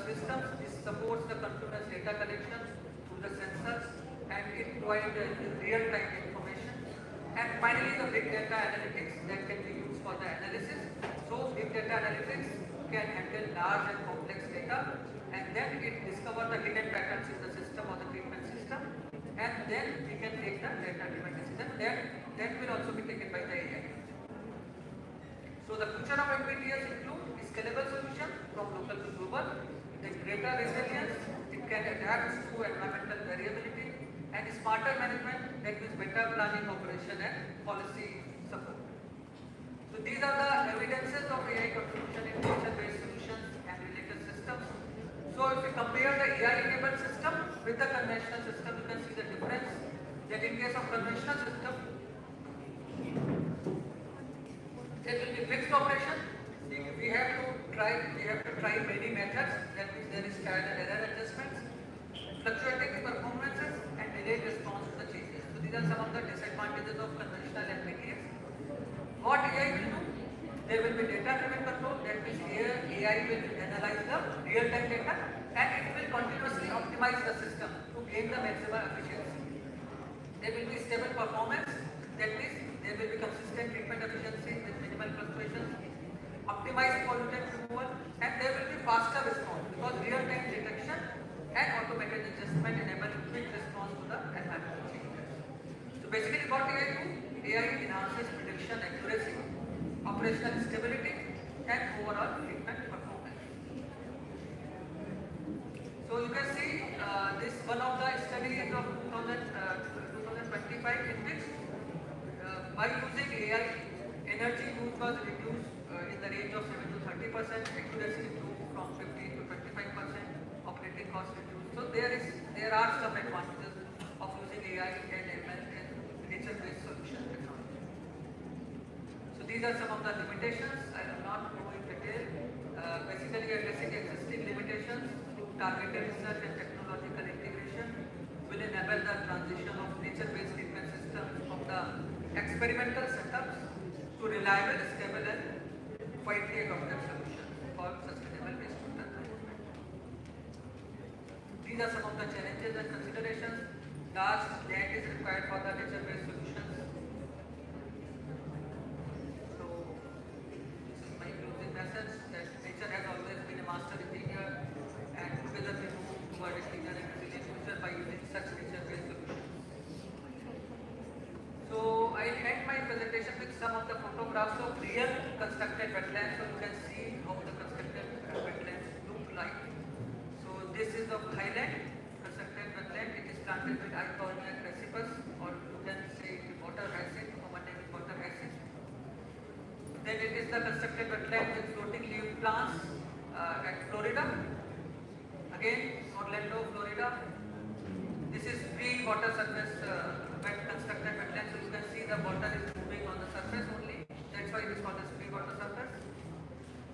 systems, this supports the continuous data collection through the sensors and it provides real-time information. And finally the big data analytics that can be used for the analysis. So big data analytics can handle large and complex data, and then it discover the hidden patterns in the system or the treatment system, and then we can take the data-driven decision. That will also be taken by the AI. So the future of NPTS include scalable solution from local to global, the greater resilience, it can adapt to environmental variability, and smarter management, that means better planning, operation and policy support. So these are the evidences of AI contribution in nature-based solutions and related systems. So if we compare the AI-enabled system with the conventional system, you can see the difference. That in case of conventional system, there will be fixed operation. We have to try many methods. That means there is trial and error adjustments, fluctuating performances, and delayed response to the changes. So these are some of the disadvantages of conventional NPTS. What AI will do? There will be data-driven control. That means AI will analyze the real-time data and it will continuously optimize the system to gain the maximum efficiency. There will be stable performance. That means there will be consistent treatment efficiency with minimal fluctuations, optimized pollutant removal, and there will be faster response because real-time detection and automated adjustment enable quick response to the environmental changes. So basically what AI do? AI enhances prediction accuracy, operational stability, and overall treatment performance. So you can see this one of the studies of 2025 in which by using AI, energy use was reduced in the range of 7 to 30%, accuracy improved from 15 to 25%, operating cost reduced. So there are some advantages of using AI and ML and nature-based solution technology. So these are some of the limitations. I will not go in detail. Basically addressing existing limitations through targeted research and technological integration will enable the transition of nature-based treatment systems from the experimental setups to reliable, stable and widely adopted solutions for sustainable wastewater management. These are some of the challenges and considerations. Large land is required for the nature-based solutions. So this is my closing message that nature has always been a master engineer and together we move toward a cleaner and resilient future by using such nature-based solutions. So I will end my presentation with some of the photographs of real constructed wetlands, so you can see how the constructed wetlands look like. So this is of Highland constructed wetland. It is planted with Iconia crassipus, or you can say water hyacinth, common name is water hyacinth. Then it is the constructed wetland with floating leaf plants at Florida. Again, Orlando, Florida. This is free water surface constructed wetland, so you can see the water is moving on the surface only. That's why it is called as free water surface.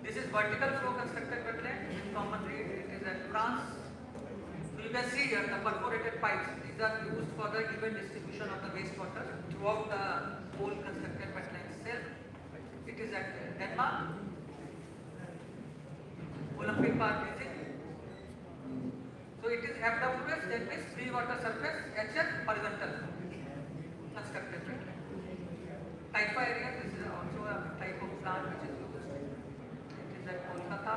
This is vertical flow constructed wetland. In common read, it is at France. So you can see here the perforated pipes. These are used for the even distribution of the wastewater throughout the whole constructed wetland itself. It is at Denmark, Olympic Park is it. So it is FWS, that means free water surface, HF horizontal constructed wetland. Taifa area, this is also a type of plant which is used. It is at Kolkata.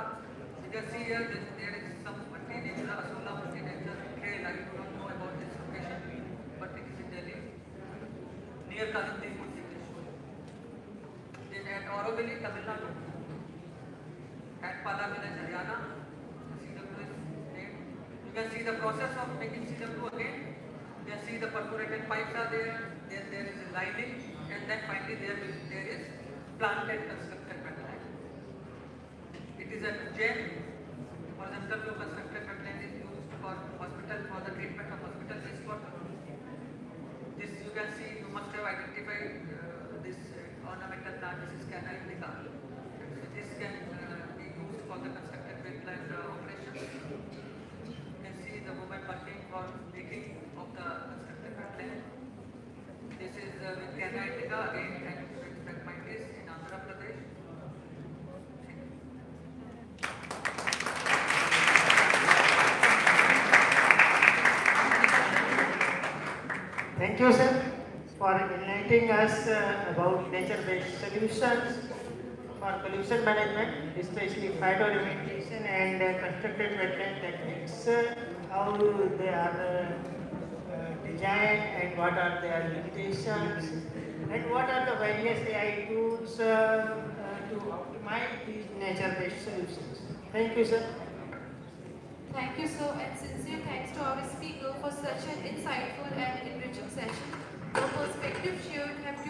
You can see here that there is some multi-nature, Asola multi-nature trail. I do not know about this location, but it is in Delhi, near Kazindipur. Then at Auroville, Tamil Nadu, at Palavilla, Haryana, CW is named. You can see the process of making CW again. You can see the perforated pipes are there. Then there is a lining, and then finally there is planted constructed wetland. It is a gem. Horizontal flow constructed wetland is used for hospital, for the treatment of hospital wastewater. This you can see, you must have identified this ornamental plant. This is Canna indica. So this can be used for the constructed wetland operations. You can see the woman working for making of the constructed wetland. This is with Canna indica again, and fragmitis in Andhra Pradesh. Thank you, sir, for enlightening us about nature-based solutions for pollution management, especially phytoremediation and constructed wetland techniques, how they are designed and what are their limitations, and what are the various AI tools to optimize these nature-based solutions. Thank you, sir. Thank you, sir, and sincere thanks to our speaker for such an insightful and enriching session. The perspectives shared have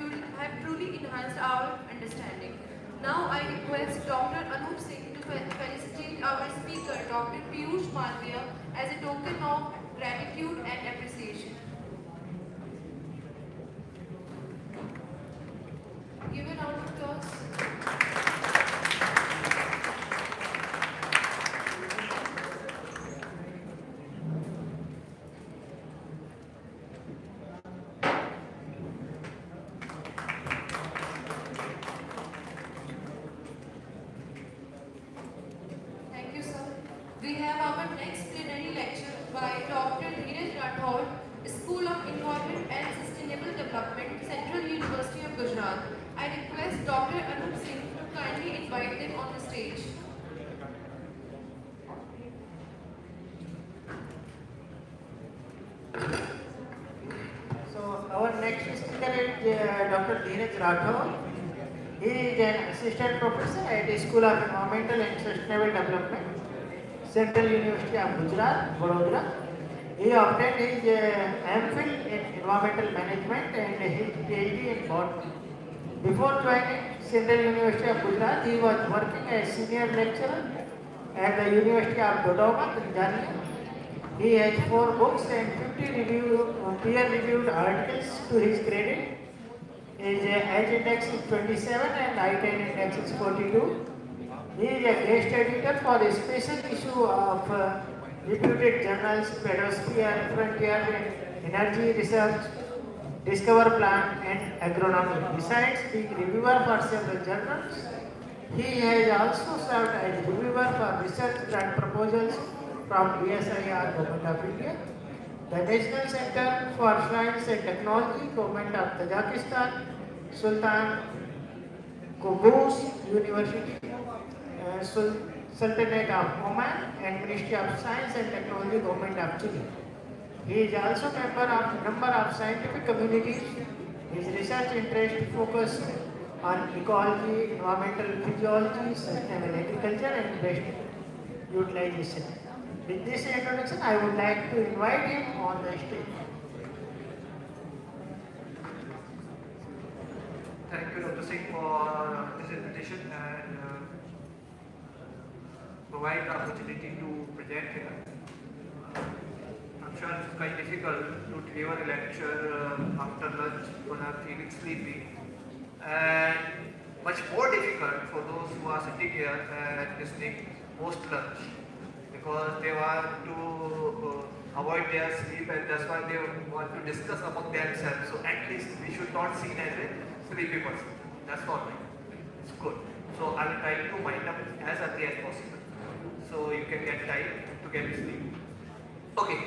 truly enhanced our understanding. Now I request Dr. Anup Singh to felicitate our speaker, Dr. Piyush Malviya, as a token of gratitude and appreciation. Give a round of applause. Thank you, sir. We have our next plenary lecture by Dr. Dheeraj Rathod, School of Environment and Sustainable Development, Central University of Gujarat. I request Dr. Anup Singh to kindly invite them on the stage. So our next speaker is Dr. Dheeraj Rathod. He is an assistant professor at the School of Environmental and Sustainable Development, Central University of Gujarat, Vadodara. He obtained his MPhil in Environmental Management and his PhD in Botany. Before joining Central University of Gujarat, he was working as senior lecturer at the University of Dodoma, Tanzania. He has 4 books and 50 peer-reviewed articles to his credit. His Edge index is 27 and I-10 index is 42. He is a guest editor for a special issue of reputed journals Pedosphere, Frontier in Energy Research, Discover Plant and Agronomy. Besides being reviewer for several journals, he has also served as reviewer for research grant proposals from PASAI, Government of India, the National Center for Science and Technology, Government of Tajikistan, Sultan Qaboos University, Sultanate of Oman, and Ministry of Science and Technology, Government of Chile. He is also member of a number of scientific communities. His research interests focus on ecology, environmental physiology, sustainable agriculture, and waste utilization. With this introduction, I would like to invite him on the stage. Thank you, Dr. Singh, for this invitation and provide the opportunity to present here. I'm sure it's quite difficult to deliver a lecture after lunch when I'm feeling sleepy, and much more difficult for those who are sitting here and listening post lunch, because they want to avoid their sleep, and that's why they want to discuss among themselves. So at least we should not see as a sleepy person. That's all right. It's good. So I will try to wind up as early as possible, so you can get time to get sleep. Okay.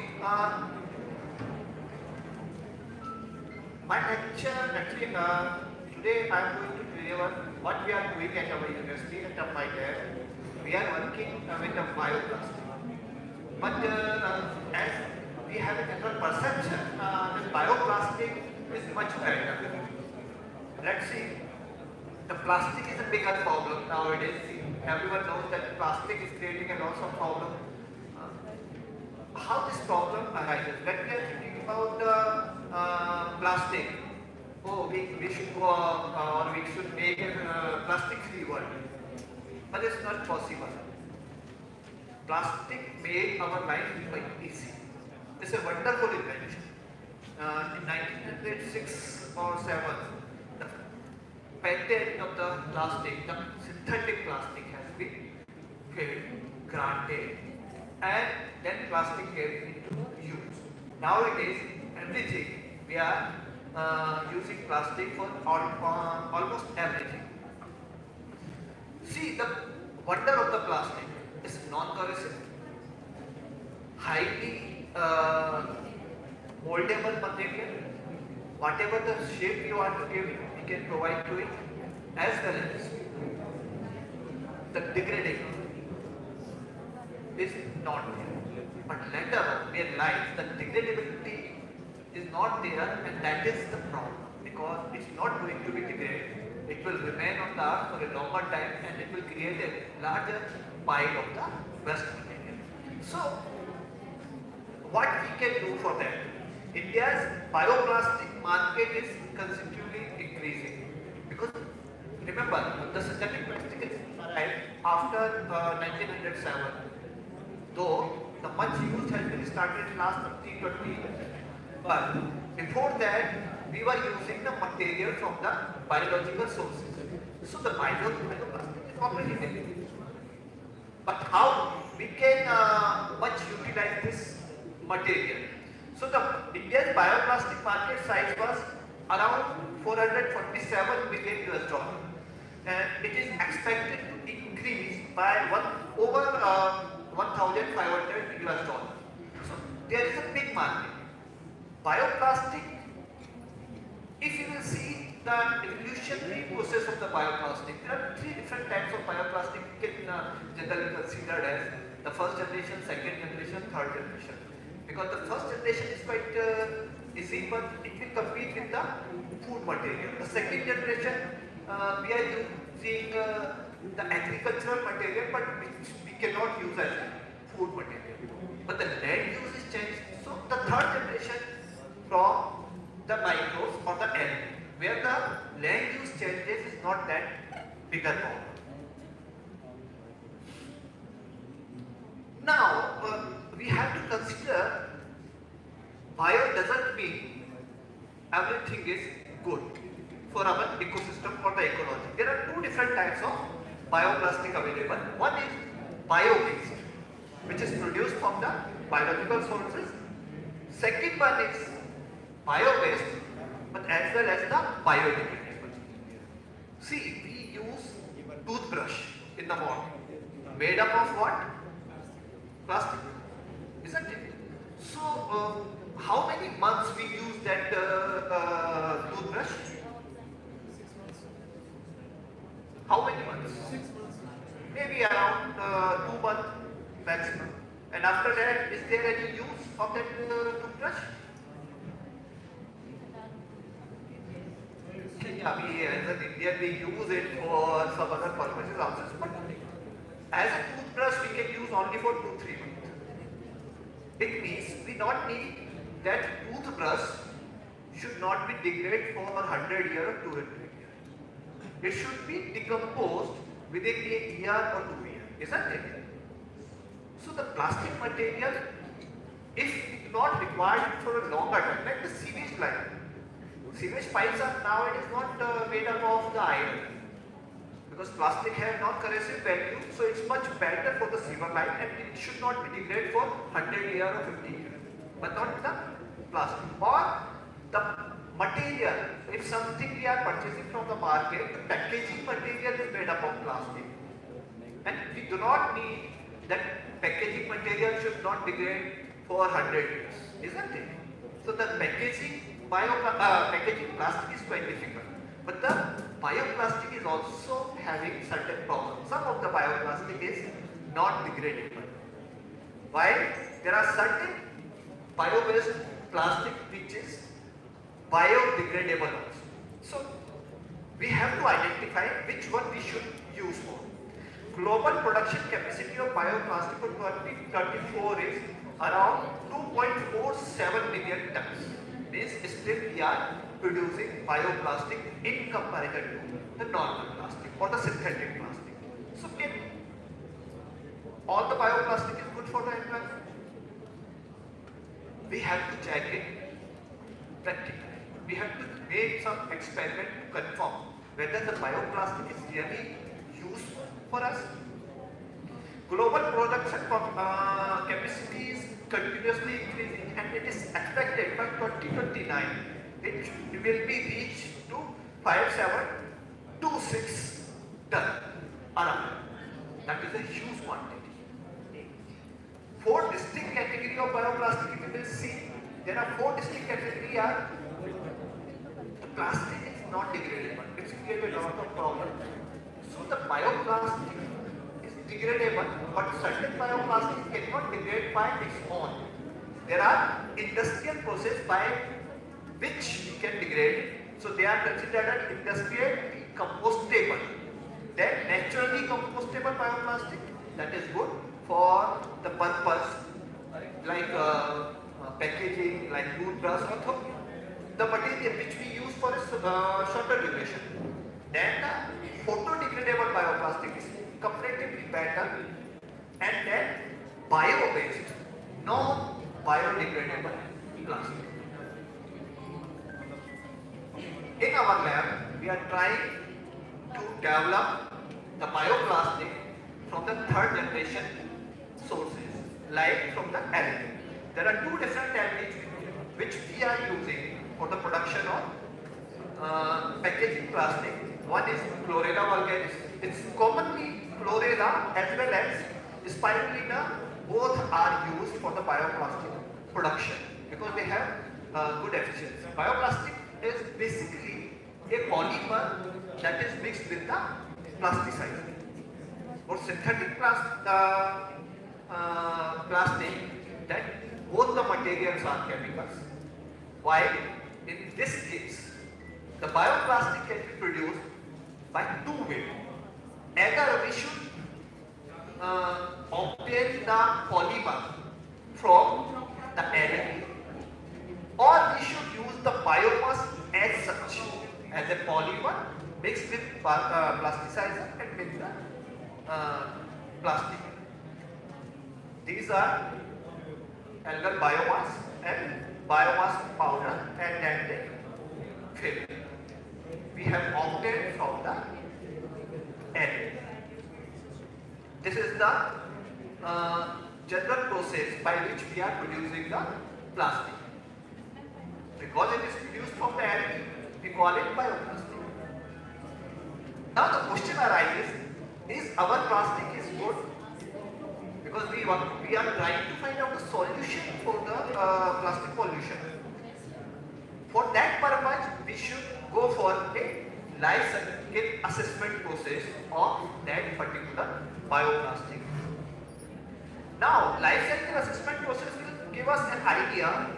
My lecture actually today I am going to deliver what we are doing at our university at my lab. We are working with the bioplastic. But as we have a different perception, the bioplastic is much better. Let's see, the plastic is a bigger problem nowadays. Everyone knows that plastic is creating a lot of problem. How this problem arises? When we are thinking about plastic, oh, we should go or we should make a plastic-free world. But it's not possible. Plastic made our life quite easy. It's a wonderful invention. In 1906 or 7, the patent of the plastic, the synthetic plastic has been granted, and then plastic came into use. Nowadays, everything we are using plastic for almost everything. See, the wonder of the plastic is non-corrosive, highly moldable material. Whatever the shape you want to give it, we can provide to it, as well as the degradation is not there. But later on, we realize that degradability is not there, and that is the problem, because it's not going to be degraded. It will remain on the earth for a longer time, and it will create a larger pile of the waste material. So, what we can do for that? India's bioplastic market is considerably increasing, because remember, the synthetic plastic is arrived after 1907, though the much use has been started in last 30-20 years. But before that, we were using the material from the biological sources. So the bioplastic is already there. But how we can much utilize this material? So the India's bioplastic market size was around 447 billion US dollar, and it is expected to increase by over 1,500 US dollar. So there is a big market. Bioplastic, if you will see the evolutionary process of the bioplastic, there are three different types of bioplastic we can generally considered as the first generation, second generation, third generation. Because the first generation is quite easy, but it will compete with the food material. The second generation, we are using the agricultural material, but which we cannot use as food material. But the land use is changed. So the third generation from the microbes or the animal, where the land use changes is not that bigger problem. Now, we have to consider bio doesn't mean everything is good for our ecosystem or the ecology. There are two different types of bioplastic available. One is bio-based, which is produced from the biological sources. Second one is bio-based, but as well as the biodegradable. See, we use toothbrush in the morning, made up of what? Plastic, isn't it? So, how many months we use that toothbrush? 6 months. How many months? 6 months. Maybe around 2 months maximum. And after that, is there any use of that toothbrush? Yeah, we as an Indian, we use it for some other purposes also. But as a toothbrush, we can use only for 2-3 months. It means we not need that toothbrush should not be degraded for 100 years or 200 years. It should be decomposed within a year or 2 years, isn't it? So the plastic material, if not required for a longer time, like the sewage line. Sewage pipes are now, it is not made up of the iron, because plastic has non-corrosive value, so it's much better for the sewer line, and it should not be degraded for 100 years or 50 years. but not the plastic. Or the material, if something we are purchasing from the market, the packaging material is made up of plastic. And we do not need that packaging material should not degrade for 100 years, isn't it? So the packaging plastic is quite difficult. But the bioplastic is also having certain problems. Some of the bioplastic is not degradable. While there are certain bio-based plastic which is biodegradable also. So we have to identify which one we should use more. Global production capacity of bioplastic for 2034 is around 2.47 million tons. Means still we are producing bioplastic in comparison to the normal plastic or the synthetic plastic. So can all the bioplastic is good for the environment? We have to check it practically. We have to make some experiment to confirm whether the bioplastic is really useful for us. Global production capacity is continuously increasing and it is expected by 2029 it will be reached to 5726 ton around. That is a huge quantity. 4 distinct categories of bioplastic if you will see, there are 4 distinct categories. The plastic is not degradable. It's created a lot of problems. So the bioplastic is degradable, but certain bioplastic cannot degrade by its own. There are industrial processes by which we can degrade it. So they are considered as industrial compostable. Then naturally compostable bioplastic, that is good for the purpose like packaging, like toothbrush or the material which we use for a shorter duration. Then the photodegradable bioplastic is comparatively better, and then bio-based, non-biodegradable plastic. In our lab, we are trying to develop the bioplastic from the 3rd generation sources, like from the algae. There are 2 different algae which we are using for the production of packaging plastic. One is Chlorella vulgaris. It's commonly Chlorella as well as Spirulina. Both are used for the bioplastic production because they have good efficiency. Bioplastic is basically a polymer that is mixed with the plasticizer. For synthetic plastic, that both the materials are chemicals, while in this case, the bioplastic can be produced by 2 ways. Either we should obtain the polymer from the algae, or we should use the biomass as such, as a polymer mixed with plasticizer and with the plastic. These are algal biomass and biomass powder, and then the film we have obtained from the algae. This is the general process by which we are producing the plastic. Because it is produced from the algae, we call it bioplastic. Now the question arises, is our plastic is good? Because we are trying to find out the solution for the plastic pollution. For that purpose, we should go for a life cycle assessment process of that particular bioplastic. Now, life cycle assessment process will give us an idea,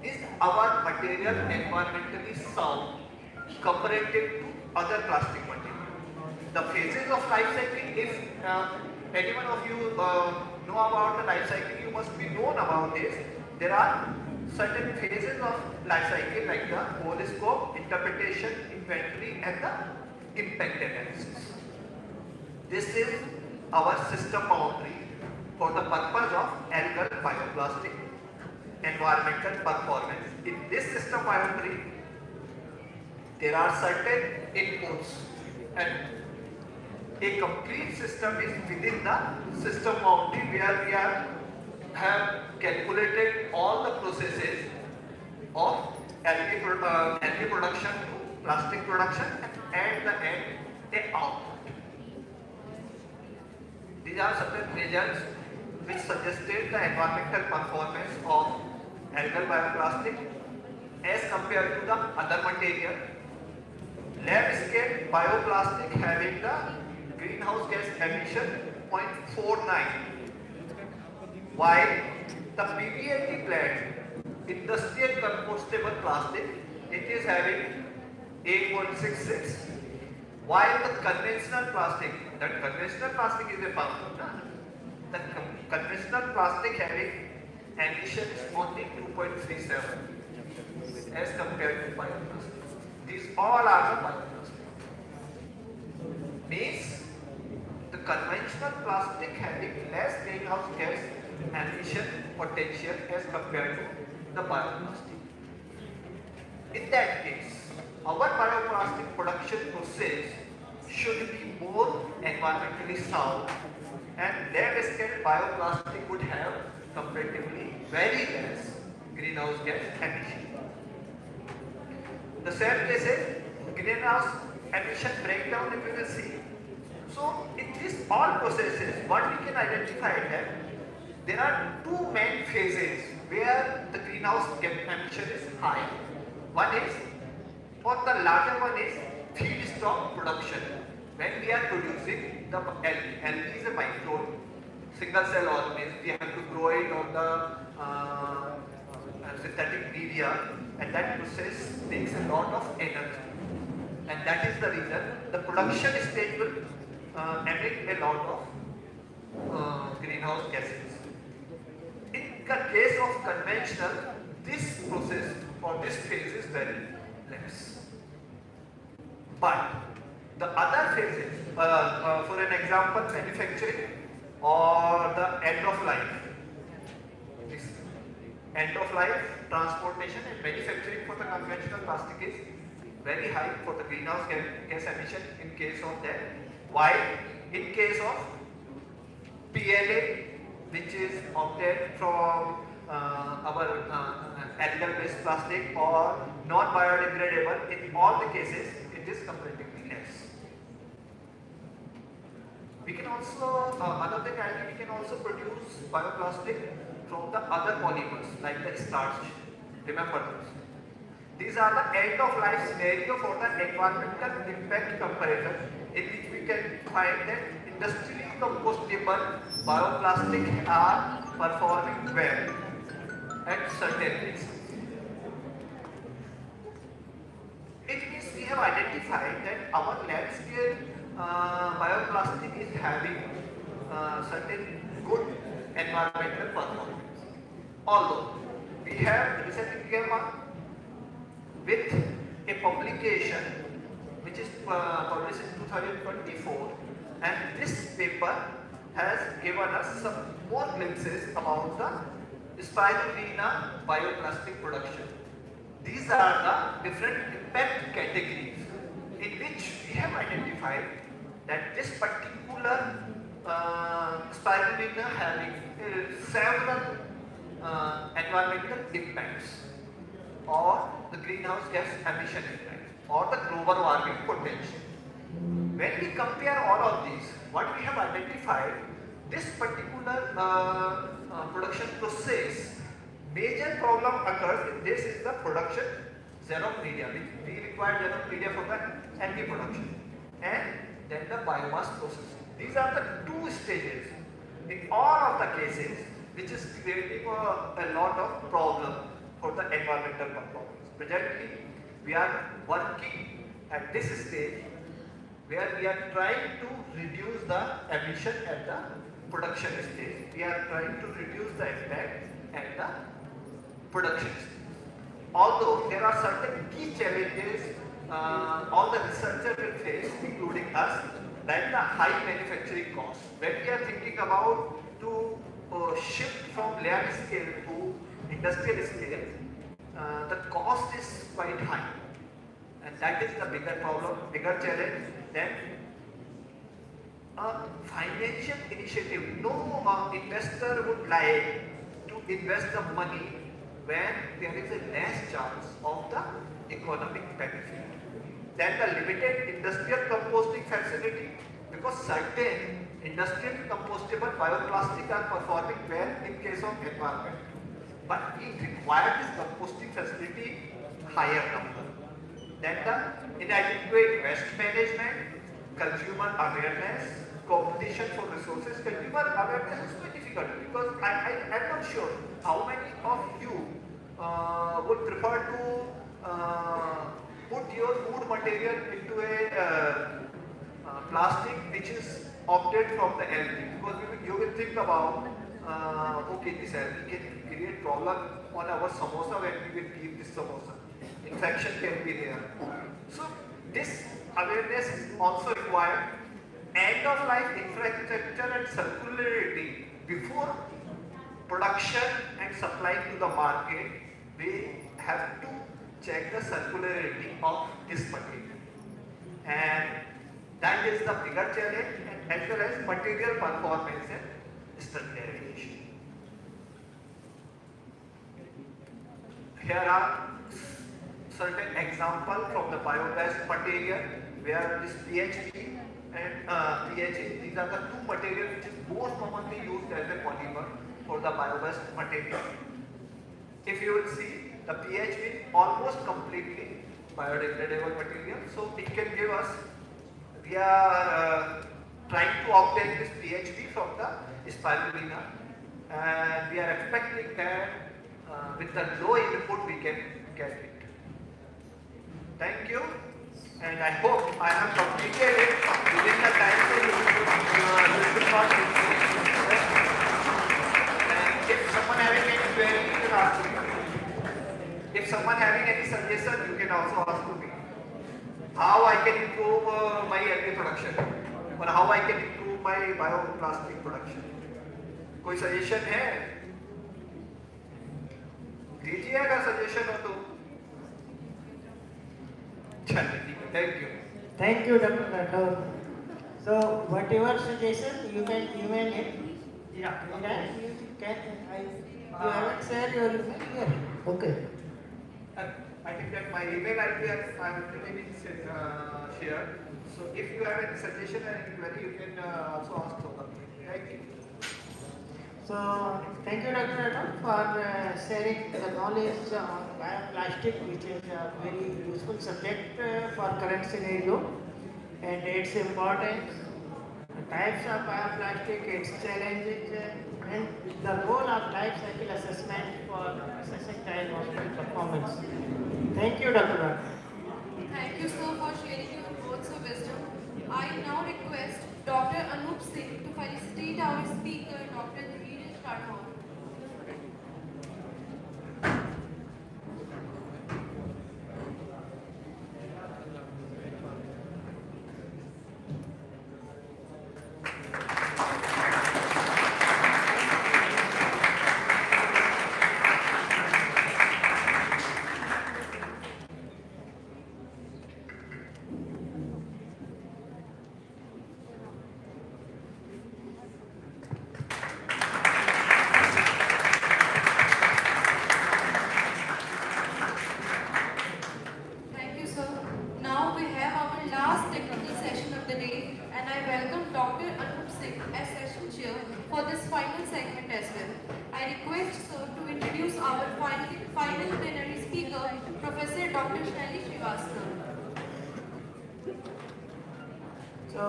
is our material environmentally sound comparative to other plastic material. The phases of life cycle, if any one of you know about the life cycle, you must be known about this. There are certain phases of life cycle like the whole scope, interpretation, inventory and the impact analysis. This is our system boundary for the purpose of algal bioplastic environmental performance. In this system boundary, there are certain inputs and a complete system is within the system boundary where we are have calculated all the processes of algae production to plastic production, and at the end the output. These are certain measures which suggested the environmental performance of algal bioplastic as compared to the other material. Lab scale bioplastic having the greenhouse gas emission 0.49, while the PBAT plant industrial compostable plastic, it is having 8.66, while the conventional plastic, that conventional plastic is a pump, the conventional plastic having emission is only 2.37 as compared to bioplastic. These all are the bioplastic. Means the conventional plastic having less greenhouse gas emission potential as compared to the bioplastic. In that case, our bioplastic production process should be more environmentally sound, and lab scale bioplastic would have comparatively very less greenhouse gas emission. The same cases, greenhouse emission breakdown if you will see. So in these all processes, what we can identify that there are two main phases where the greenhouse gas emission is high. One is, or the larger one is feedstock production. When we are producing the algae, algae is a microbe, single cell organism. We have to grow it on the synthetic media, and that process takes a lot of energy. And that is the reason the production stage will emit a lot of greenhouse gases. In the case of conventional, this process or this phase is very less. But the other phases, for an example, manufacturing or the end of life. This end of life, transportation and manufacturing for the conventional plastic is very high for the greenhouse gas emission in case of that. While in case of PLA, which is obtained from our algal based plastic or non-biodegradable, in all the cases it is comparatively less. We can also, other than algae, we can also produce bioplastic from the other polymers like the starch. Remember those. These are the end of life scenario for the environmental impact comparison, in which we can find that industrially compostable bioplastic are performing well at certain places. It means we have identified that our lab scale bioplastic is having certain good environmental performance. Although we have recently came up with a publication which is published in 2024, and this paper has given us some more glimpses about the spirulina bioplastic production. These are the different impact categories in which we have identified that this particular spirulina having several environmental impacts, or the greenhouse gas emission impact, or the global warming potential. When we compare all of these, what we have identified, this particular production process, major problem occurs in this is the production xerox media, which we require xerox media for the algae production, and then the biomass processing. These are the two stages in all of the cases, which is creating a lot of problem for the environmental performance. Presently, we are working at this stage where we are trying to reduce the emission at the production stage. We are trying to reduce the impact at the production stage. Although there are certain key challenges all the researchers will face, including us, like the high manufacturing cost. When we are thinking about to shift from lab scale to industrial scale, the cost is quite high, and that is the bigger problem, bigger challenge. Then financial initiative. No investor would like invest the money when there is a less chance of the economic benefit. Then the limited industrial composting facility, because certain industrial compostable bioplastic are performing well in case of environment. But we require this composting facility higher number. Then the inadequate waste management, consumer awareness, competition for resources. Consumer awareness is very difficult because I'm not sure how many of you would prefer to put your food material into a plastic which is opted from the algae, because you will think about okay, this algae can create problem on our samosa when we will keep this samosa. Infection can be there. So this awareness is also required. End of life infrastructure and circularity before production and supply to the market. We have to check the circularity of this material, and that is the bigger challenge, and as well as material performance and standardization. Here are certain examples from the bio-based material where this PHP and PHA, these are the two materials which is most commonly used as a polymer for the bio-based material. If you will see, the PHP almost completely biodegradable material, so it can give us, we are trying to obtain this PHP from the spirulina, and we are expecting that with the low input we can get it. Thank you, and I hope I have completed it within the time so you should not miss. And if someone having any query, you can ask me. If someone having any suggestion, you can also ask to me. How I can improve my algae production, or how I can improve my bioplastic production. कोई suggestion है? दीजिएगा suggestion हो तो. चलिए ठीक है. Thank you. Thank you, Dr. Rathod. So, whatever suggestion you can email him. Yeah. And you you haven't shared your email here. Okay. I think that my email ID I have already shared. So if you have any suggestion or any query, you can also ask for them. Thank you. So, thank you, Dr. Rathod, for sharing the knowledge on bioplastic, which is a very useful subject for current scenario, and its importance, the types of bioplastic, its challenges, and the role of life cycle assessment for assessing diagnostic performance. Thank you, Dr. Rathod. Thank you, sir, for sharing your words of wisdom. I now request Dr. Anup Singh to felicitate our speaker, Dr. Dheeraj Rathod. Thank you, sir. Now we have our last technical session of the day, and I welcome Dr. Anup Singh as session chair for this final segment as well. I request sir to introduce our final plenary speaker, Professor Dr. Shelly Srivastava. So,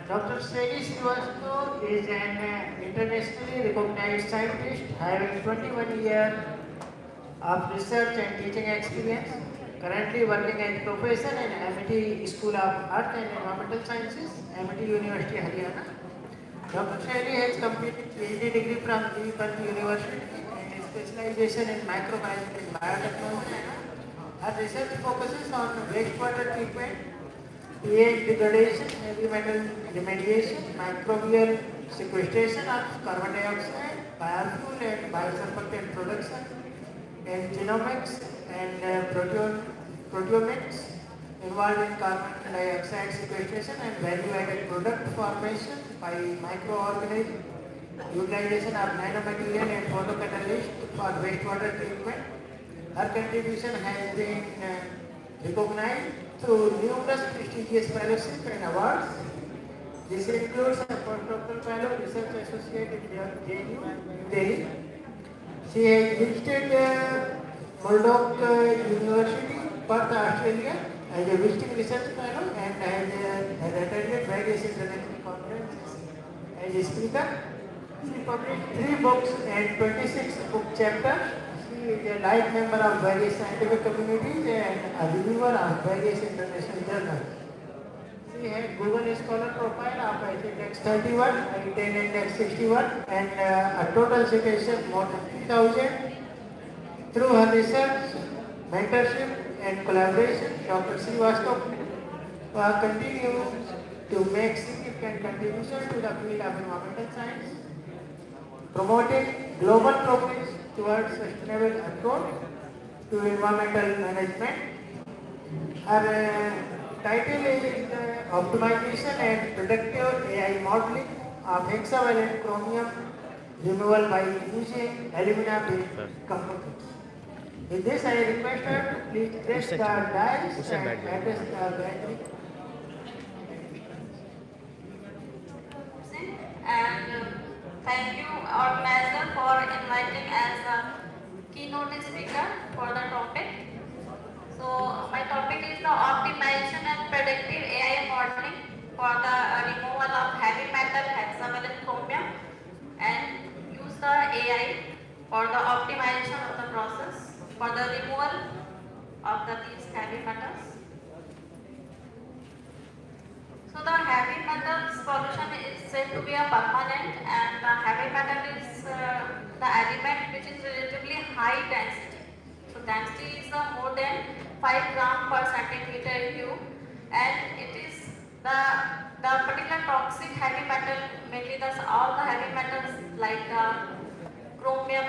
Dr. Shelly Srivastava is an internationally recognized scientist having 21 years of research and teaching experience, currently working as professor in MIT School of Earth and Environmental Sciences, MIT University, Haryana. Dr. Shelly has completed PhD degree from the Perth University and specialization in microbiology and biotechnology. Her research focuses on wastewater treatment, pH degradation, heavy metal remediation, microbial sequestration of carbon dioxide, biofuel and biosurfactant production, and genomics and proteomics involved in carbon dioxide sequestration and value-added product formation by microorganisms utilization of nanomaterial and photocatalyst for wastewater treatment. Her contribution has been recognized through numerous prestigious fellowships and awards. This includes a postdoctoral fellow, research associate in JNU, Delhi. She has visited Murdoch University, Perth, Australia, as a visiting research fellow and has attended various international conferences as a speaker. She published 3 books and 26 book chapters. She is a life member of various scientific communities and a reviewer of various international journals. She had Google Scholar profile of I think Index 31, I 10 Index 61, and a total citation more than 3,000. Through her research, mentorship, and collaboration, Dr. Srivastava continues to make significant contribution to the field of environmental science, promoting global progress towards sustainable approach to environmental management. Her title is Optimization and Predictive AI Modeling of Hexavalent Chromium Removal by Using Alumina-based components. With this, I request her to please press the dice and address the gathering. And thank you organizer for inviting as a keynote speaker for the topic. So my topic is the optimization and predictive AI modeling for the removal of heavy metal hexavalent chromium and use the AI for the optimization of the process for the removal of these heavy metals. So the heavy metals pollution is said to be a permanent, and the heavy metal is the element which is relatively high density. So density is more than 5 gram per centimeter cube, and it is the particular toxic heavy metal, mainly all the heavy metals like chromium,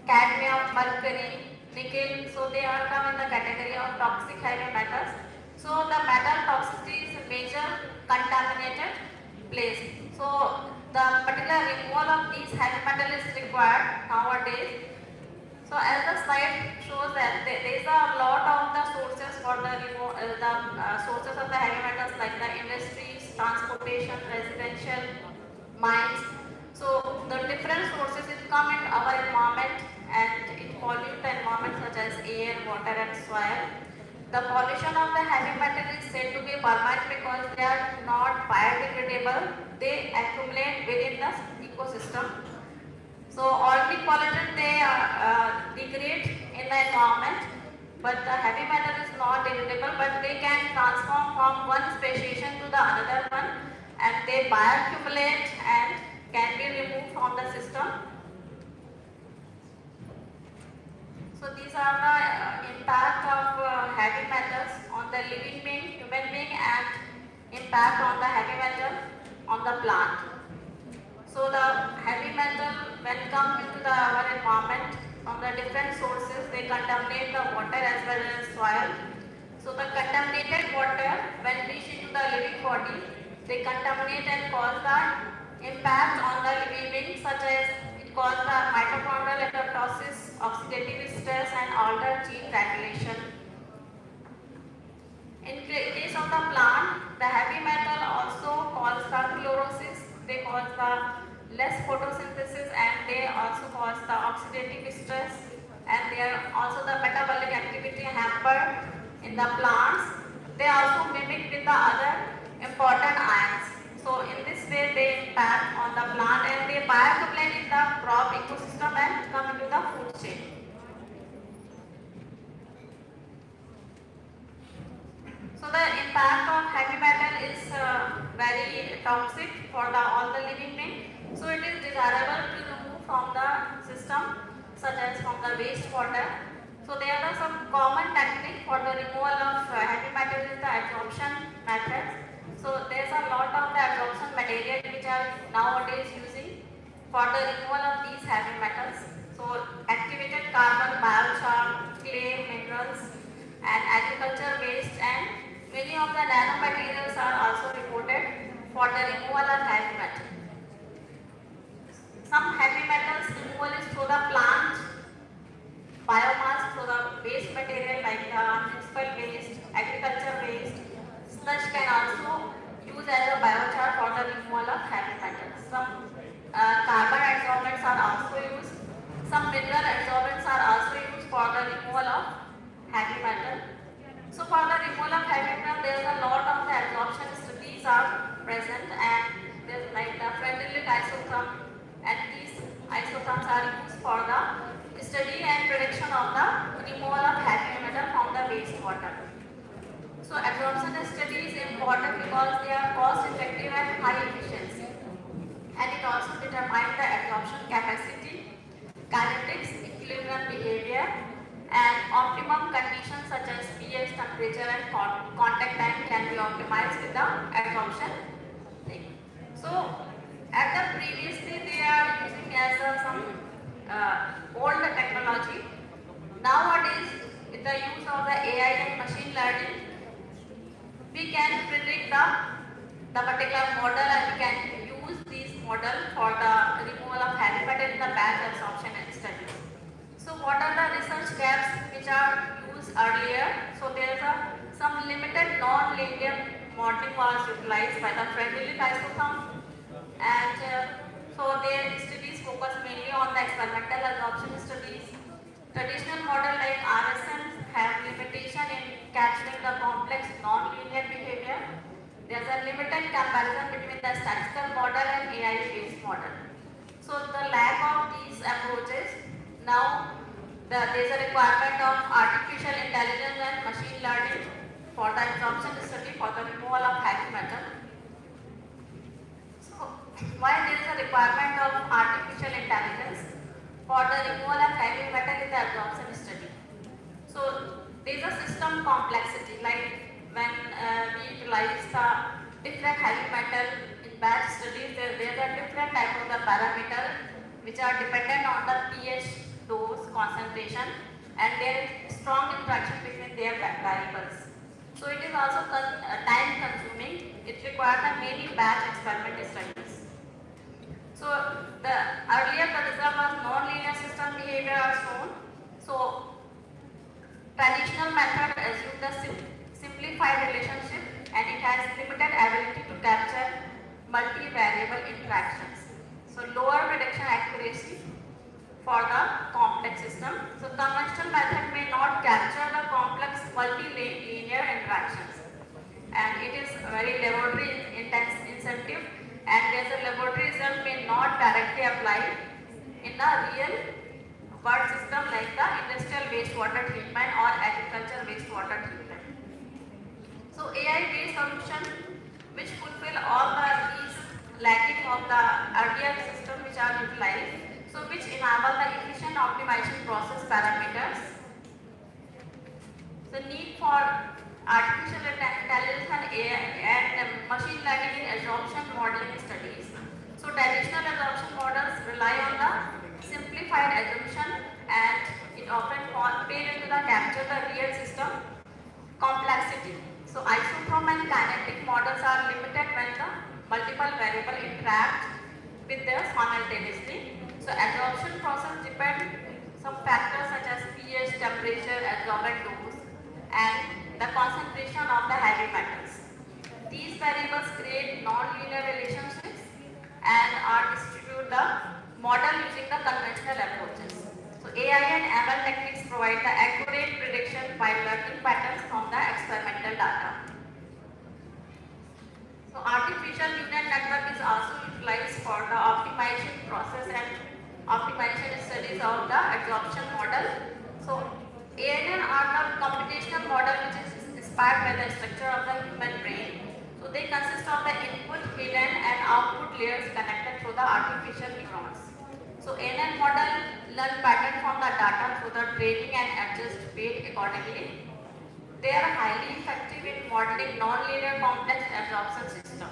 cadmium, mercury, nickel, so they all come in the category of toxic heavy metals. So the metal toxicity is a major contaminated place. So the particular removal of these heavy metal is required nowadays. So as the slide shows that there is a lot of the sources for the sources of the heavy metals like the industries, transportation, residential, mines. So the different sources it come in our environment and it pollute the environment such as air, water and soil. The pollution of the heavy metal is said to be permanent because they are not biodegradable. They accumulate within the ecosystem. So organic pollutant they degrade in the environment, but the heavy metal is not degradable, but they can transform from one speciation to the another one, and they bioaccumulate and can be removed from the system. So these are the impact of heavy metals on the living being, human being, and impact on the heavy metal on the plant. So the heavy metal when come into our environment from the different sources, they contaminate the water as well as soil. So the contaminated water when reach into the living body, they contaminate and cause the impact on the living being such as it causes the mitochondrial apoptosis, oxidative stress and altered gene regulation. In case of the plant, the heavy metal also cause the chlorosis, they cause the less photosynthesis and they also cause the oxidative stress, and they are also the metabolic activity hampered in the plants. They also mimic with the other important ions. So in this way they impact on the plant and they bioaccumulate in the crop ecosystem and come into the food chain. So the impact of heavy metal is very toxic for all the living beings. So it is desirable to remove from the system such as from the wastewater. So there are some common technique for the removal of heavy metal is the adsorption methods. So there is a lot of the adsorption material which are nowadays using for the removal of these heavy metals. So activated carbon, biochar, clay, minerals and agriculture waste, and many of the nanomaterials are also reported for the removal of heavy metal. carbon adsorbents are also used. Some mineral adsorbents are also used for the removal of heavy metal. So for the removal of heavy metal, there is a lot of the absorption studies are present, and there's like the friendly isotherm, and these isotherms are used for the study and prediction of the removal of heavy metal from the wastewater. So absorption study is important because they are cost effective and high efficiency, and it also determines the absorption capacity, kinetics, equilibrium behavior, and optimum conditions such as pH, temperature, and contact time can be optimized with the absorption thing. So at the previously they are using as some old technology. Nowadays, with the use of the AI and machine learning, we can predict the particular model, and we can use this model for the removal of heavy metal in the batch absorption studies. So what are the research gaps which are used earlier? So there is some limited non-linear modeling was utilized by the Frederick isotherm, and so their studies focus mainly on the experimental absorption studies. Traditional model like RSN have limitation in capturing the complex non-linear behavior. There is a limited comparison between the statistical model and AI-based model. So the lack of these approaches, now there is a requirement of artificial intelligence and machine learning for the absorption study for the removal of heavy metal. So why there is a requirement of artificial intelligence for the removal of heavy metal in the absorption study? So there is a system complexity, like when we utilize the different heavy metal in batch studies, there are different types of the parameters which are dependent on the pH, dose, concentration, and there is strong interaction between their variables. So it is also time consuming. It requires many batch experiment studies. So earlier the result was non-linear system behavior are shown. So traditional method assumes the simplified relationship, and it has limited ability to capture multivariable interactions. So lower prediction accuracy for the complex system. So conventional method may not capture the complex multi-linear interactions, and it is very laboratory intensive, and there's a laboratory result may not directly apply in the real world system like the industrial wastewater treatment or agricultural wastewater treatment. So AI-based solution which fulfill all these lacking of the earlier system which are utilized, so which enable the efficient optimization process parameters. The need for artificial intelligence and AI and machine learning in absorption modeling studies. So traditional absorption models rely on the simplified assumption, and it often fail into the capture the real system complexity. So isotherm and kinetic models are limited when the multiple variables interact with them simultaneously. So absorption process depend some factors such as pH, temperature, adsorbent dose, and the concentration of the heavy metals. These variables create non-linear relationships and are distribute the model using the conventional approaches. So AI and ML techniques provide the accurate prediction by learning patterns from the experimental data. So artificial neural network is also utilized for the optimization process and optimization studies of the absorption model. So ANN are the computational model which is inspired by the structure of the human brain. So they consist of the input, hidden, and output layers connected through the artificial neurons. So ANN model learn pattern from the data through the training and adjust weight accordingly. They are highly effective in modeling non-linear complex absorption system.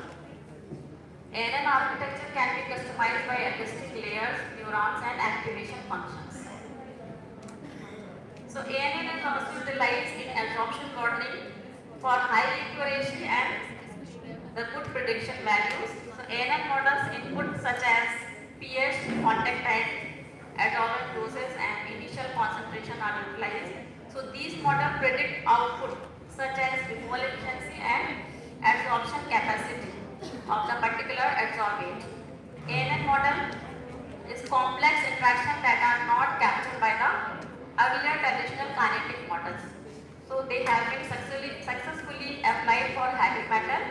ANN architecture can be customized by adjusting layers, neurons, and activation functions. So ANN is also utilized in absorption modeling for high accuracy and the good prediction values. So ANN models input such as pH, contact time, adsorbent doses, and initial concentration are utilized. So these models predict output such as removal efficiency and absorption capacity of the particular adsorbate. ANN model interaction that are not captured by the earlier traditional kinetic models. So they have been successfully applied for heavy metal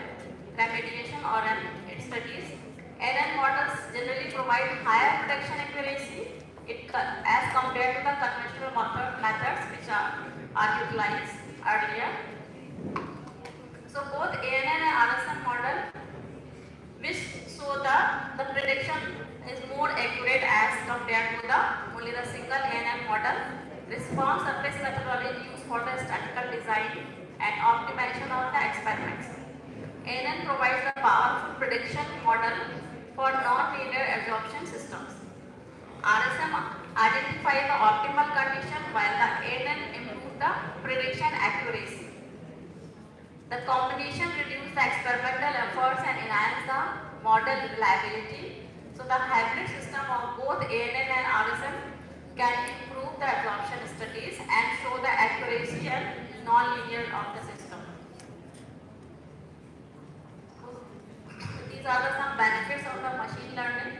remediation or its studies. NN models generally provide higher protection accuracy as compared to the conventional methods which are utilized earlier. So both ANN and RSM model which show the prediction is more accurate as compared to the only the single ANN model. Response surface methodology used for the statistical design and optimization of the experiments. ANN provides the powerful prediction model for non-linear absorption systems. RSM identifies the optimal condition while the ANN improves the prediction accuracy. The combination reduces the experimental efforts and enhances the model reliability. So the hybrid system of both ANN and RSM can improve the absorption studies and show the accuracy and non-linear of the system. These are some benefits of the machine learning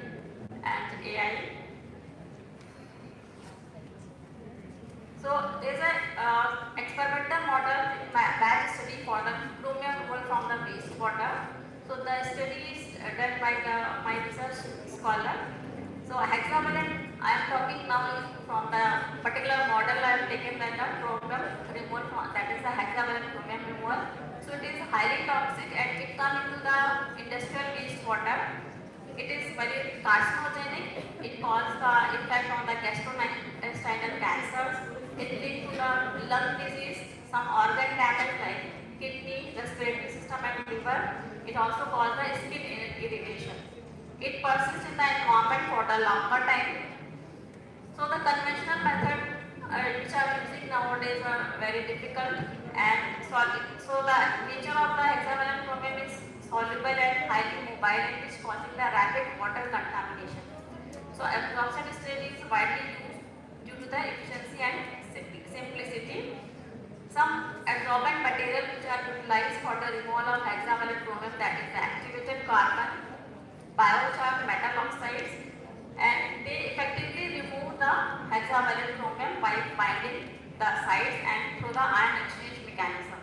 and AI. So there is a experimental model batch study for the chromium removal from the wastewater. So the study is done by my research scholar. So hexavalent, I am talking now from the particular model I have taken that the chromium removal, that is the hexavalent chromium removal. So it is highly toxic and it comes into the industrial wastewater. It is very carcinogenic. It causes the effect on the gastrointestinal cancers. It leads to the lung disease, some organ damage like kidney, respiratory system and liver. It also causes the skin irritation. It persists in the environment for the longer time. So the conventional method which are using nowadays are very difficult and solving. So the nature of the hexavalent chromium is soluble and highly mobile and which causing the rapid water contamination. So absorption stage is widely used due to the efficiency and simplicity. Some absorbent material which are utilized for the removal of hexavalent chromium, that is the activated carbon, biochar, metal oxides, and they effectively remove the hexavalent chromium by binding the sites and through the ion exchange mechanism.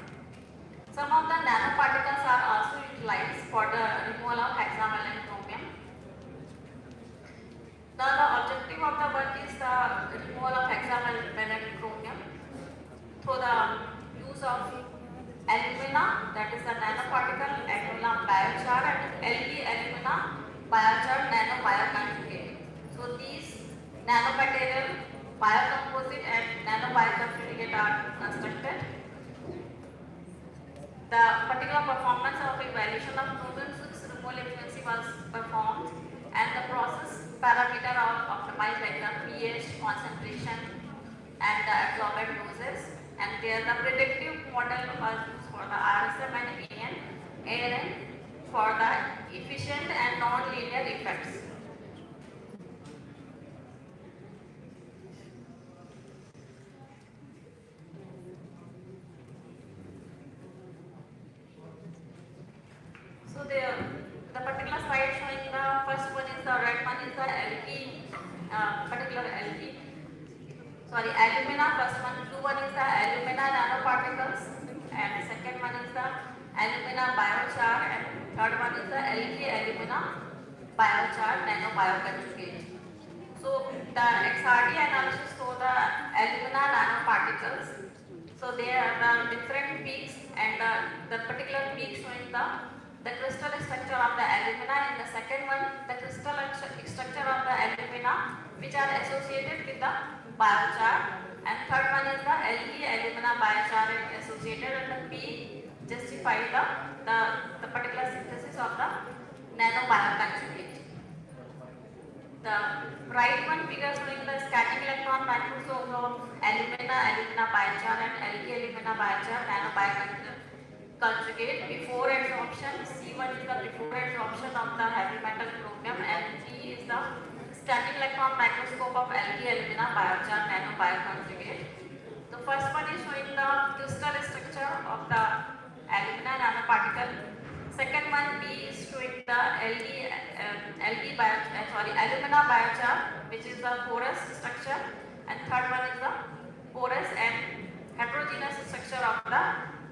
Some of the nanoparticles are also utilized for the removal of hexavalent chromium. Now the objective of the work is the removal of hexavalent chromium through the use of alumina, that is the nanoparticle alumina biochar, and Lg alumina biochar nanobioconjugate. So these nanomaterial biocomposite and nanobioconjugate are constructed. The particular performance of evaluation of chromium 6 removal efficiency was performed and the process parameter are optimized like the pH, concentration and the absorbent doses, and there the predictive model was used for the RSM and ANN for the efficient and non-linear effects. So the particular slide showing the first one is the red one is the alumina first one, blue one is the alumina nanoparticles, and second one is the alumina biochar, and third one is the Lg alumina biochar nanobioconjugate. So the XRD analysis show the alumina nanoparticles. So there are the different peaks and the particular peak showing the crystal structure of the alumina, and the second one the crystal structure of the alumina which are associated with the biochar, and third one is the Lg alumina biochar associated, and the P justify the particular synthesis of the nanobioconjugate. The right one figure showing the scattering electron microscope of alumina biochar and Lg alumina biochar nanobioconjugate before absorption. C1 is the before absorption of the heavy metal chromium, and G is the scattering electron microscope of Lg alumina biochar nanobioconjugate. The first one is showing the crystal structure of the alumina nanoparticle. Second one B is showing the alumina biochar which which is the porous structure, and third one is the porous and heterogeneous structure of the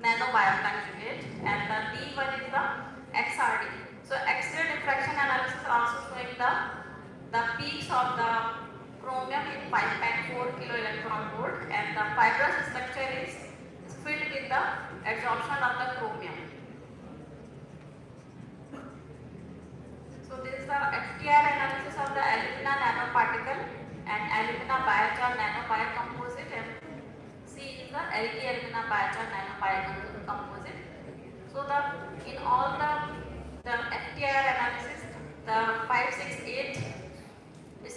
nanobioconjugate, and the D one is the XRD. So X-ray diffraction analysis also showing the peaks of the chromium in 5.4 kilo electron volt, and the fibrous structure is filled with the adsorption of the chromium. So this is the FTR analysis of the alumina nanoparticle and alumina biochar nanobiocomposite, and C is the Alg alumina biochar nanobiocomposite. So in all the FTR analysis, the 5, 6, 8 is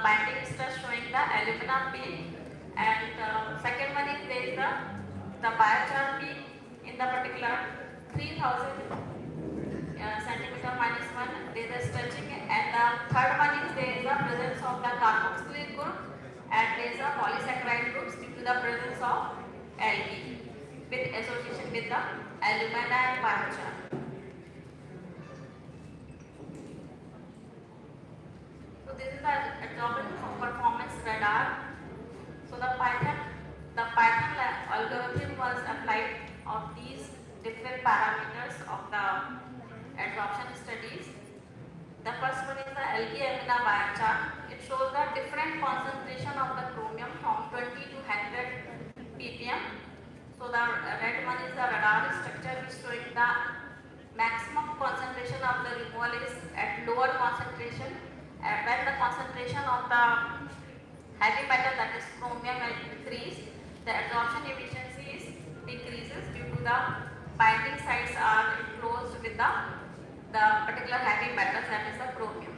binding stress showing the alumina peak, and second one is there is the biochar peak in the particular 3000 centimeter minus 1, there is a stretching, and the third one is there is the presence of the carboxylic group, and there is a polysaccharide groups due to the presence of Lp with association with the alumina and biochar. So this is the adsorbent performance radar. So the Python algorithm was applied of these different parameters of the adsorption studies. The first one is the Alg alumina biochar. It shows the different concentration of the chromium from 20 to 100 ppm. So the red one is the radar structure, which showing the maximum concentration of the removal is at lower concentration, and when the concentration of the heavy metal, that is chromium, will increase, the adsorption efficiency decreases due to the binding sites are enclosed with the particular heavy metals, that is the chromium.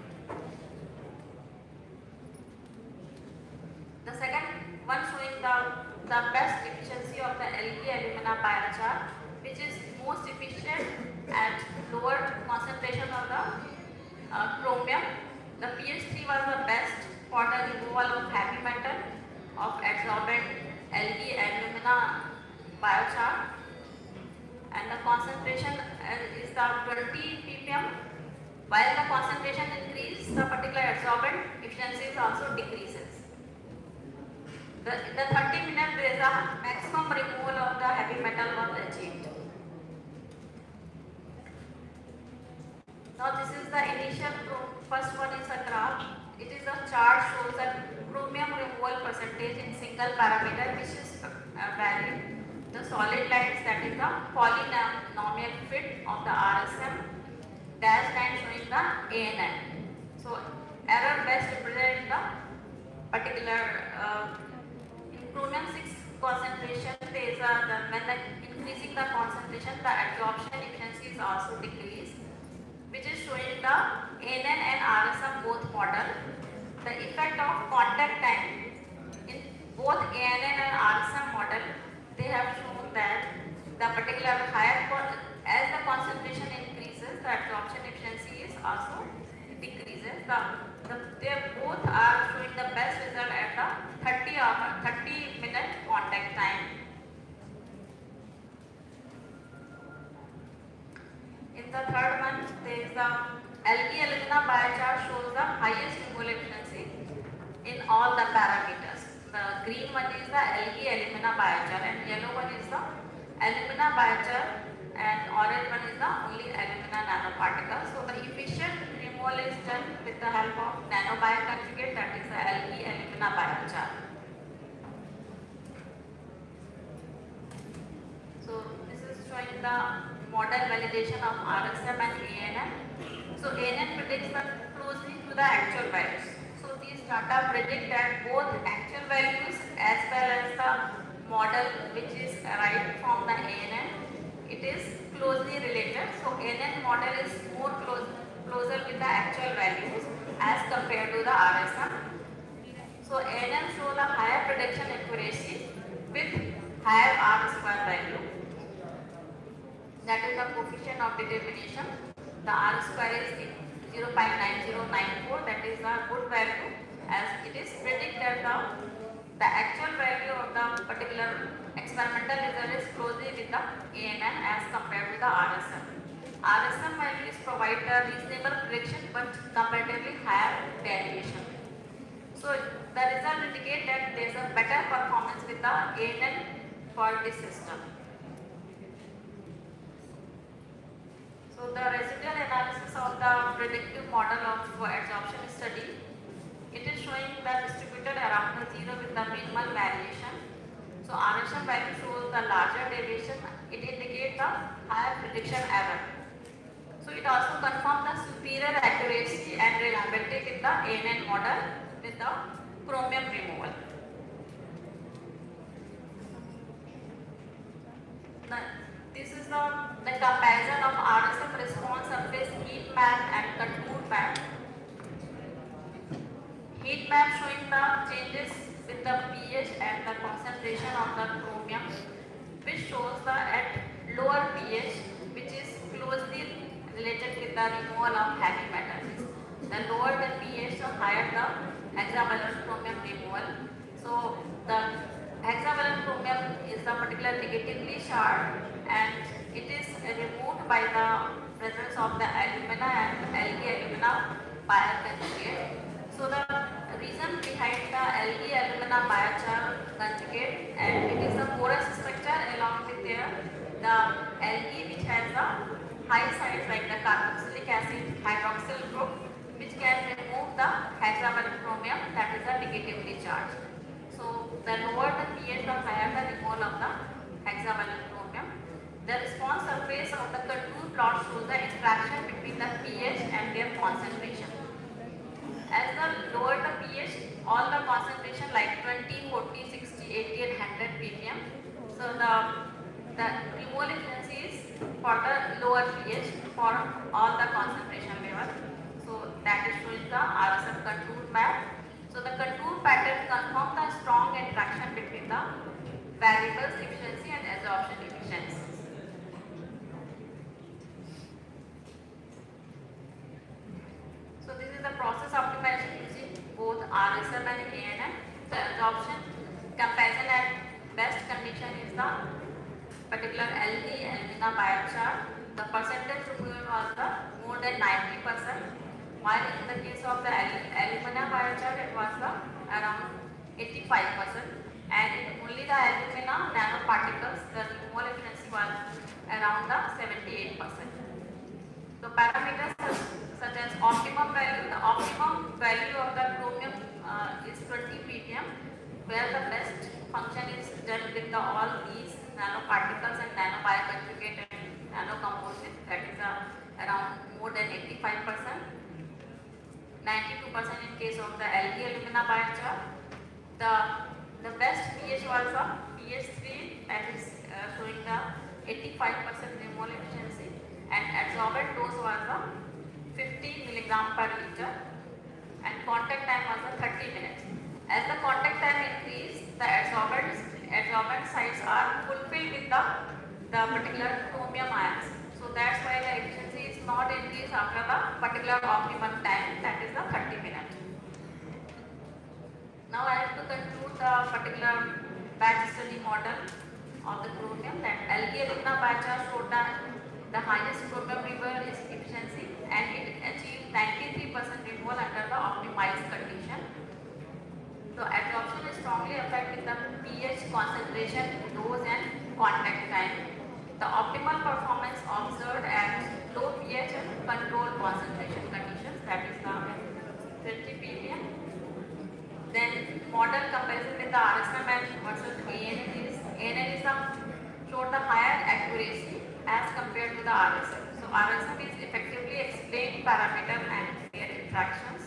The second one showing the best efficiency of the Alg alumina biochar, which is most efficient at lower concentration of the chromium. The pH 3 was the best for the removal of heavy metal of adsorbent Alg alumina biochar, and the concentration is the 20 ppm. While the concentration increases, the particular adsorbent efficiency also decreases. In the 30 minutes, there is a maximum removal of the heavy metal was achieved. Now this is the initial first one is a graph. It is a chart shows that chromium removal percentage in single parameter, which is valued. The solid lines, that is the polynomial fit of the RSM, dash line showing the ANN. So error best represent the particular in chromium 6 concentration, there is when increasing the concentration, the adsorption efficiency is also decreased, which is showing the ANN and RSM both model. The effect of contact time in both ANN and RSM model, they have shown that the particular higher, as the concentration increases, the adsorption efficiency is also decreases. They both are showing the best result at the 30-minute contact time. In the third one, there is the Alg alumina biochar shows the highest removal efficiency in all the parameters. The green one is the Alg alumina biochar, and yellow one is the alumina biochar, and orange one is the only alumina nanoparticle. So the efficient removal is done with the help of nanobioconjugate, that is the Alg alumina biochar. So this is showing the model validation of RSM and ANN. So ANN predicts closely to the actual values. So these data predict that both actual values as well as the model which is derived from the ANN, it is closely related. So ANN model is more closer with the actual values as compared to the RSM. So ANN shows a higher prediction accuracy with higher R square value. That is the coefficient of determination. The R square is 0.9094, that is a good value, as it is predicted the actual value of the particular experimental result is closely with the ANN as compared to the RSM. RSM values provide a reasonable prediction but comparatively higher variation. So the result indicate that there is a better performance with the ANN for this system. So the residual analysis of the predictive model of absorption study, it is showing the distributed around the zero with the minimal variation. So RSM value shows the larger deviation, it indicates the higher prediction error. So it also confirms the superior accuracy and reliability with the ANN model with the chromium removal. This is the comparison of RSF response surface heat map and contour map. Heat map showing the changes with the pH and the concentration of the chromium, which shows the at lower pH, which is closely related with the removal of heavy metals. The lower the pH, the higher the hexavalent chromium removal. So the hexavalent chromium is the particular negatively charged and it is removed by the presence of the alumina and Lg alumina bioconjugate. So the reason behind the Lg alumina biochar conjugate, and it is a porous structure along with the Lg which has the high sides like the carboxylic acid hydroxyl group, which can remove the hexavalent chromium that is a negatively charged. So the lower the pH, the higher the removal of the hexavalent chromium. The response surface of the contour plot shows the interaction between the pH and their concentration. As the lower the pH, all the concentration like 20, 40, 60, 80 and 100 ppm. So the removal efficiency is for the lower pH for all the concentration level. So that is showing the RSF contour map. So the contour pattern confirms the strong interaction between the variables efficiency and absorption efficiency. So this is the process optimization using both RSM and ANM. The absorption comparison at best condition is the particular Lg alumina biochar. The percentage removal was the more than 90%. While in the case of the alumina biochar, it was the around 85%, and in only the alumina nanoparticles, the removal efficiency was around the 78%. So parameters such as optimum value, the optimum value of the chromium is 20 ppm, where the best function is done with the all these nanoparticles and nanobioconjugate and nanocomposite, that is around more than 85%. 92% in case of the Lg alumina biochar. The best pH was the pH 3, that is showing the 85% removal efficiency, and adsorbent dose was the 50 mg per liter, and contact time was the 30 minutes. As the contact time increased, the adsorbent sites are fulfilled with the particular chromium ions. So that's why the efficiency is not increased after the particular optimum time, that is the 30 minutes. Now I have to conclude the particular batch study model of the chromium, that Lg alumina biochar showed the highest chromium removal efficiency, and it achieved 93% removal under the optimized condition. So absorption is strongly affected with the pH, concentration, dose and contact time. The optimal performance observed at low pH and controlled concentration conditions, that is the 30 ppm. Then model comparison with the RSM versus ANN showed the higher accuracy as compared to the RSM. So RSM is effectively explained parameter and their interactions.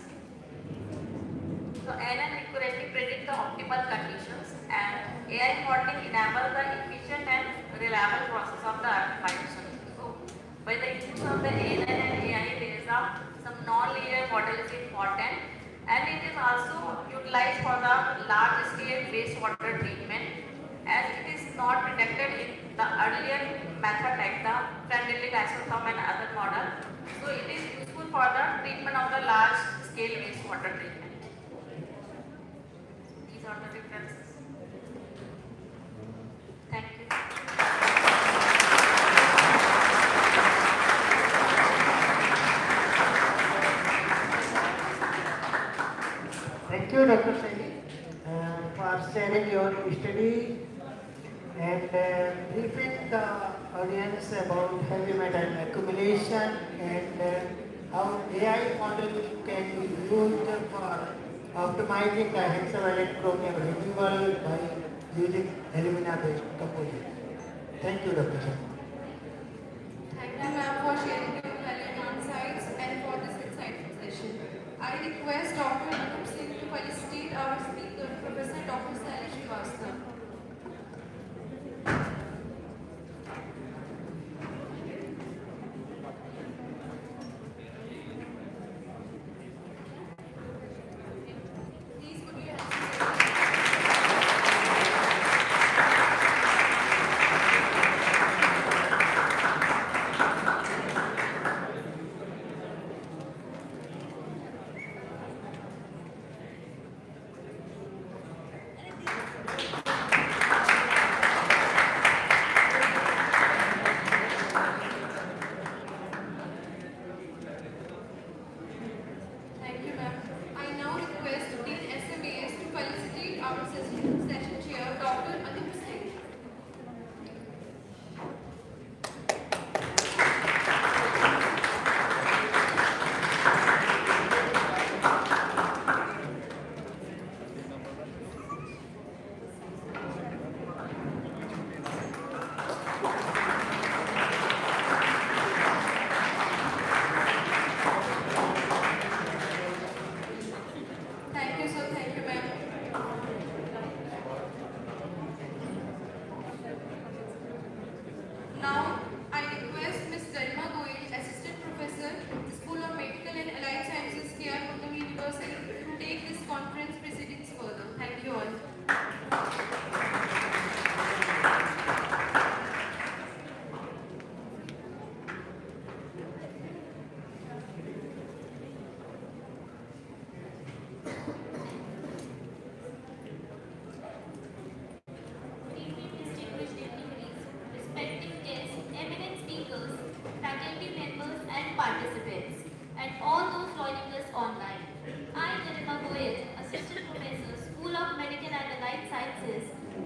So ANN accurately predict the optimal conditions, and AI modeling enables the efficient and reliable process of the optimization. So by the use of the ANN and AI, there is some non-linear model is important, and it is also utilized for the large scale wastewater treatment, as it is not detected in the earlier method like the French isotherm and other model. So it is useful for the treatment of the large scale wastewater treatment. These are the differences. Thank you. Thank you, Dr. Saini, for sharing your study and briefing the audience about heavy metal accumulation and how AI model can be used for optimizing the hexavalent chromium removal by using alumina-based composite. Thank you, Dr. Saini. Thank you, ma'am, for sharing your valuable insights and for this insightful session. I request Dr. Anup Singh to felicitate our speaker, Professor Dr. Sailesh Srivastava. Please put your hands together. Thank you, ma'am. I now request Dean SMAS to felicitate our session chair, Dr. Anup Singh. Thank you, sir. Thank you, ma'am. Now, I request Ms. Garima Goyal, Assistant Professor, School of Medical and Allied Sciences, K.R. Mukherjee University, to take this conference proceedings further. Thank you all. Evening, distinguished dignitaries, respected guests, eminent speakers, faculty members and participants, and all those joining us online. I, Garima Goyal, Assistant Professor, School of Medical and Allied Sciences,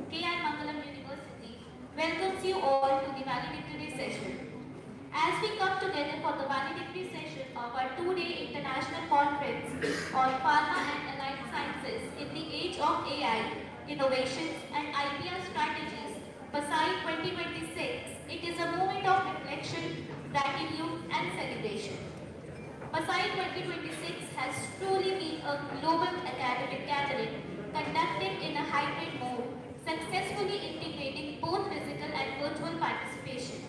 K.I. Mangalam University, welcomes you all to the valedictory session. As we come together for the valedictory session of our two-day international conference on pharma and allied sciences in the age of AI, innovations and IPR strategies, PASAI 2026, it is a moment of reflection, gratitude and celebration. PASAI 2026 has truly been a global academic gathering conducted in a hybrid mode, successfully integrating both physical and virtual participation.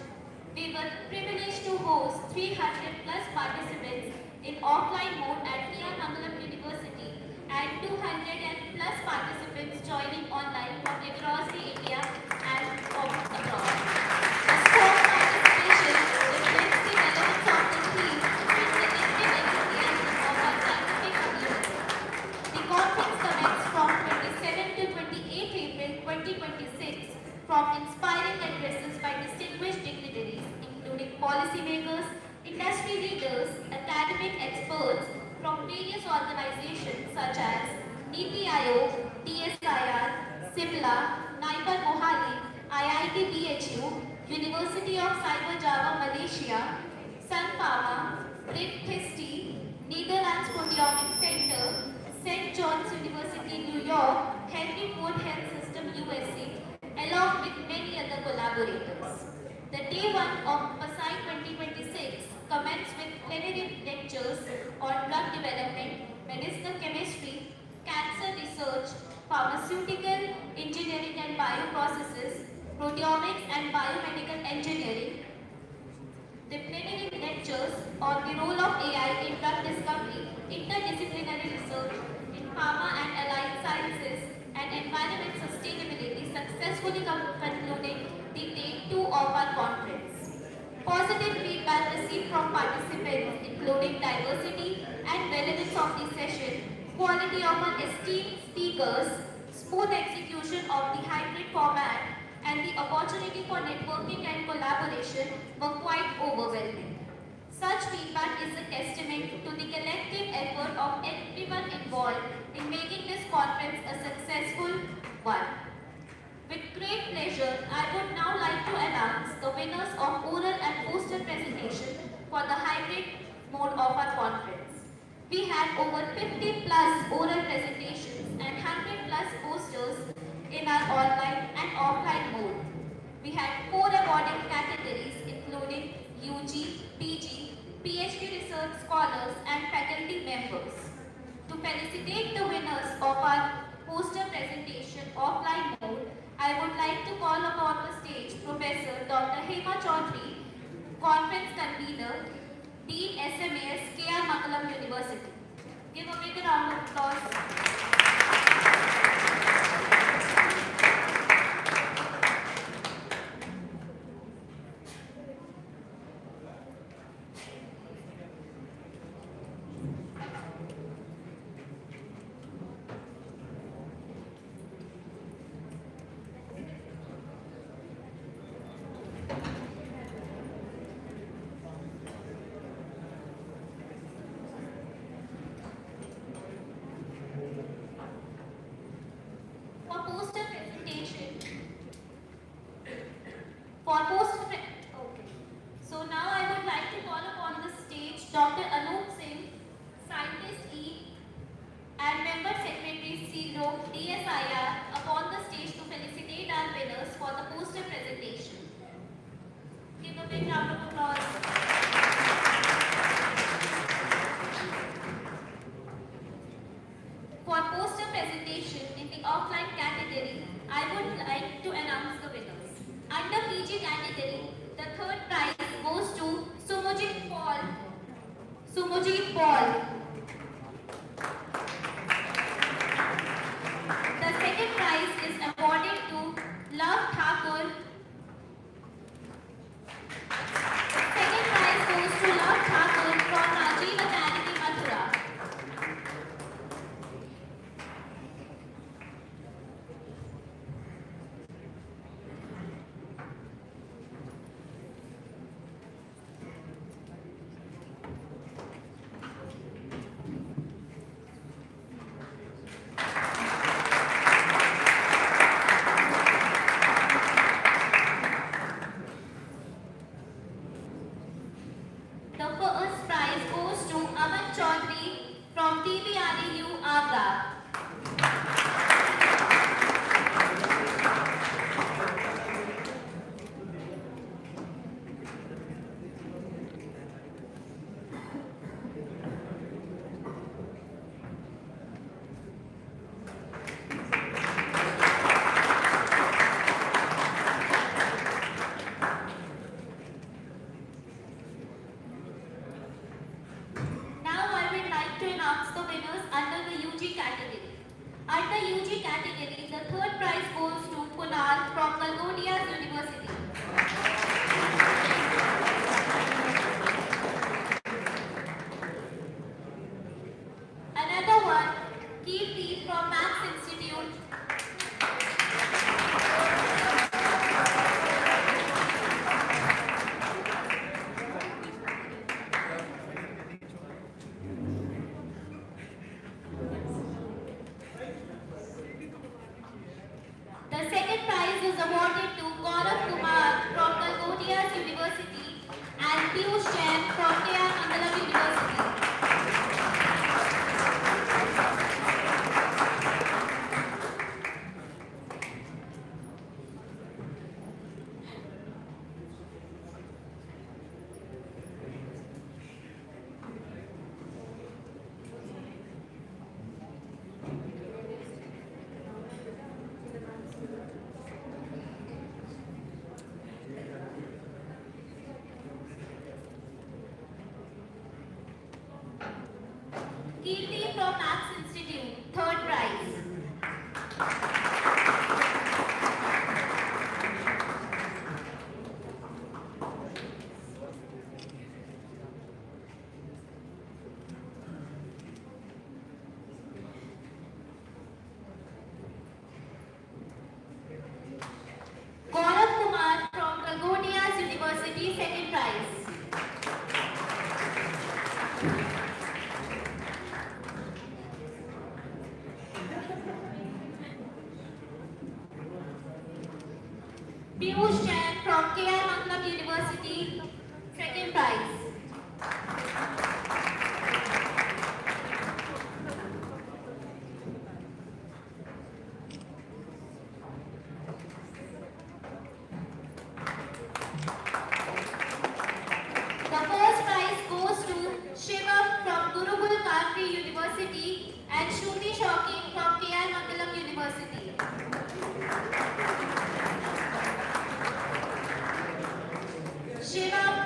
We were privileged to host 300 plus participants in offline mode at K.R. Mangalam University and 200 plus participants joining online from across the India and from abroad. The strong participation reflects the relevance of the theme and collective enthusiasm of our scientific community. The conference commenced from 27 to 28 April 2026 from inspiring addresses by distinguished dignitaries, including policymakers, industry leaders, academic experts from various organizations such as NITI Aayog, DSIR, SIMLA, NIPER Mohali, IIT BHU, University of Cyber Java Malaysia, Sun Pharma, Brit Thisti, Netherlands Proteomics Center, St. John's University, New York, Henry Ford Health System, USA, along with many other collaborators. The day one of PASAI 2026 commenced with plenary lectures on drug development, medicinal chemistry, cancer research, pharmaceutical engineering and bioprocesses, proteomics and biomedical engineering. The plenary lectures on the role of AI in drug discovery, interdisciplinary research in pharma and allied sciences, and environment sustainability successfully concluding the day 2 of our conference. Positive feedback received from participants including diversity and relevance of the session, quality of our esteemed speakers, smooth execution of the hybrid format, and the opportunity for networking and collaboration were quite overwhelming. Such feedback is a testament to the collective effort of everyone involved in making conference a successful one. With great pleasure, I would now like to announce the winners of oral and poster presentation for the hybrid mode of our conference. We had over 50 plus oral presentations and 100 plus posters in our online and offline mode. We had 4 awarding categories including UG, PG, PhD research scholars and faculty members. To felicitate the winners of our poster presentation offline mode, I would like to call upon the stage Professor Dr. Hema Chaudhary, Conference Convener, Dean SMAS, KR Mangalam University. Give a big round of applause. For poster presentation, okay. So now I would like to call upon the stage Dr. Anup Singh, Scientist E and Member Secretary CEO DSIR upon the stage to felicitate our winners for the poster presentation. Give a big round of applause. For poster presentation in the offline category, I would like to announce the winners. Under PG category, the third prize goes to Sumojit Paul. The second prize is awarded to Love Thakur. Second prize goes to Love Thakur from Rajiv Academy, Mathura. The first prize goes to Aman Chaudhary from TBREU Agra. Now I would like to announce the winners under the UG category. Under UG category, the third prize goes to Kunal from Galgodiya University. Another one, Kirti from Max Institute. The second prize is awarded to Gaurav Kumar from Galgodiya University and Piyush Jain from KR Mangalam University. Kirti from Max Institute, third prize. Gaurav Kumar from Galgodiya University, second prize. Piyush Jain from K.R. Mangalam University, second prize. The first prize goes to Shivam from Gurukul Kanpur University and Shruti Shaukin from K.R. Mangalam University. Shivam.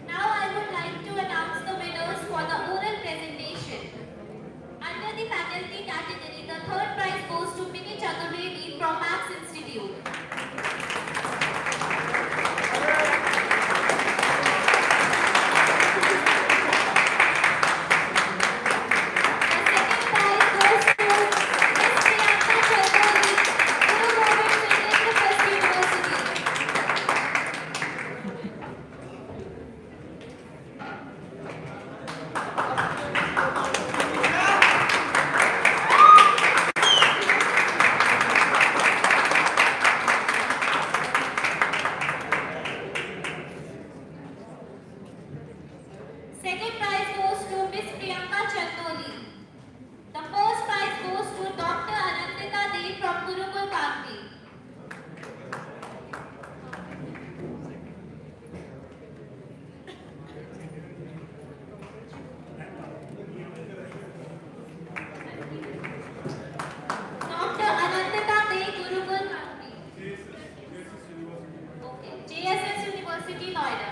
Now I would like to announce the winners for the oral presentation. Under the faculty category, the third prize goes to Mini Chaturvedi from Max Institute. The second prize goes to Miss Priyanka Chaturvedi, Guru Gobind Singh Trust University. Second prize goes to Miss Priyanka Chandoli. The first prize goes to Dr. Anantika Dev from Gurukul Kanpur. Dr. Anantika Dev, Gurukul Kanpur. Okay, JSS University, Noida.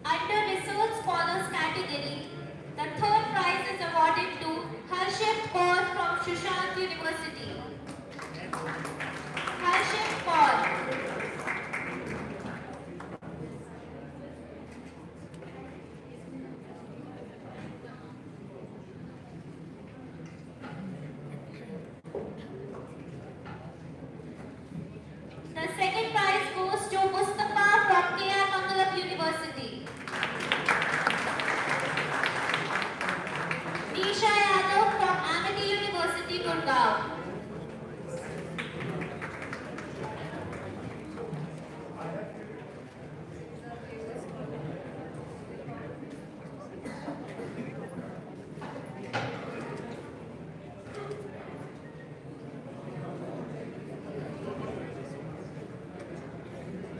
Under Research Scholars category, the third prize is awarded to Harshit Kaur from Sushant University. Harshit Kaur. The second prize goes to Mustafa from K.R. Mangalam University. Nisha Yadav from Amity University, Gurgaon.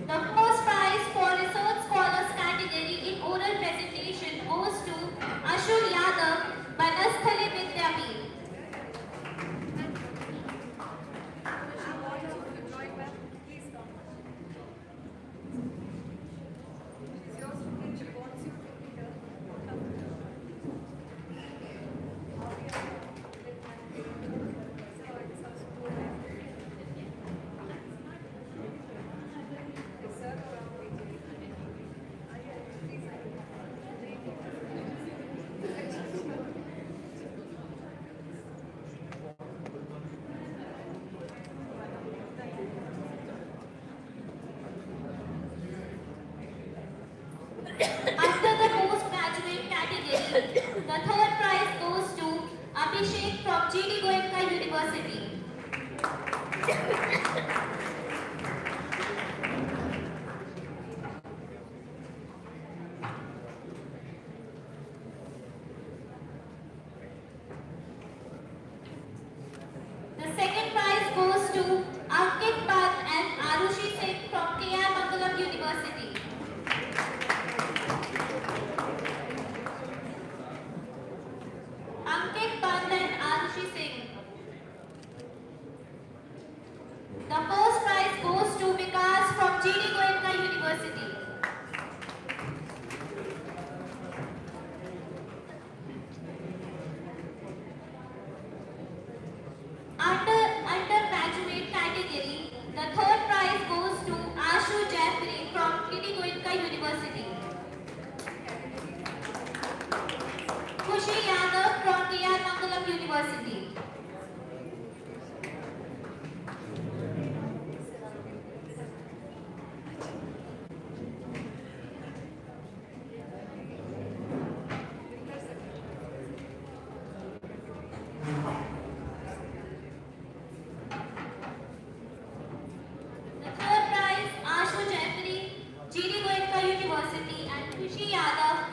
The first prize for Research Scholars category in oral presentation goes to Ashur Yadav, Banasthali Vidyapeeth. Under the postgraduate category, the third prize goes to Abhishek from G.D. Goenka University. The second prize goes to Ankit Pant and Arushi Singh from K.R. Mangalam University. Ankit Pant and Arushi Singh.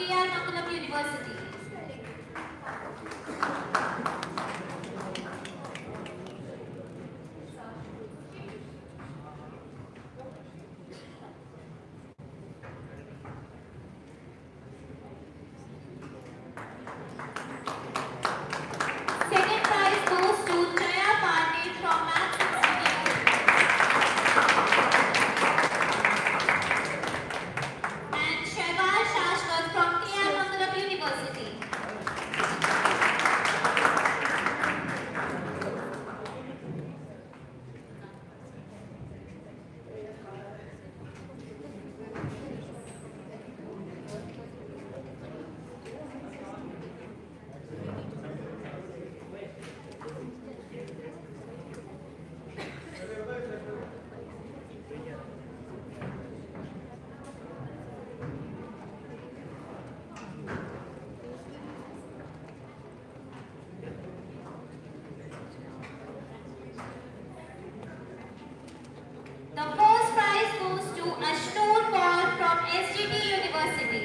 K.R. Mangalam University. Second prize goes to Jaya Pandey from Maths Institute. And Shehbaz Shashwat from K.R. Mangalam University. The first prize goes to Ashnur Kaur from SGT University.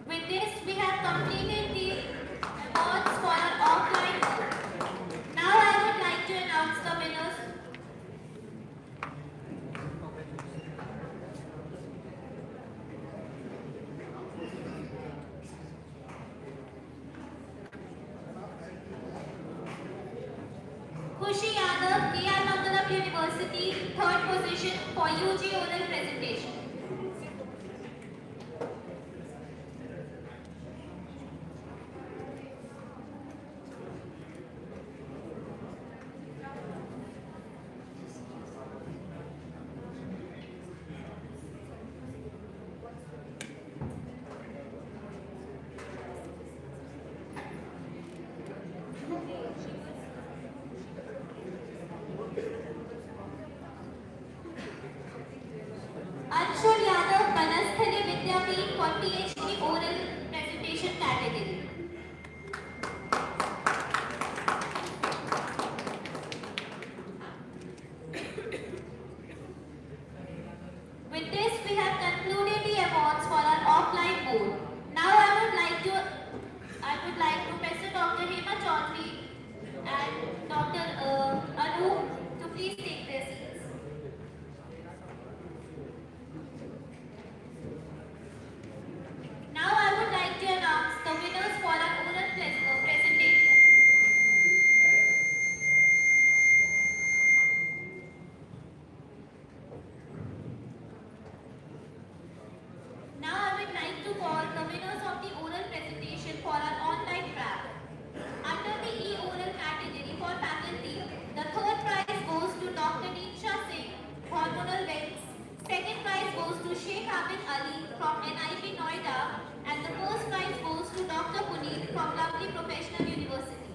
With this, we have completed the awards for our offline work. Now I would like to announce the winners. Khushi Yadav, K.R. Mangalam University, third position for UG oral presentation. Anshul Yadav, Banasthali Vidyapeeth for PhD oral presentation category. With this, we have concluded the awards for our offline board. Now I would like to present Dr. Hema Chaudhary and Dr. Anu to please take their seats. Now I would like to announce the winners for our oral presentation. Now I would like to call the winners of the oral presentation for our online track. Under the e-oral category for faculty, the third prize goes to Dr. Needsha Singh, hormonal vents. Second prize goes to Sheikh Abid Ali from NIP Noida, and the first prize goes to Dr. Puneet from Lovely Professional University.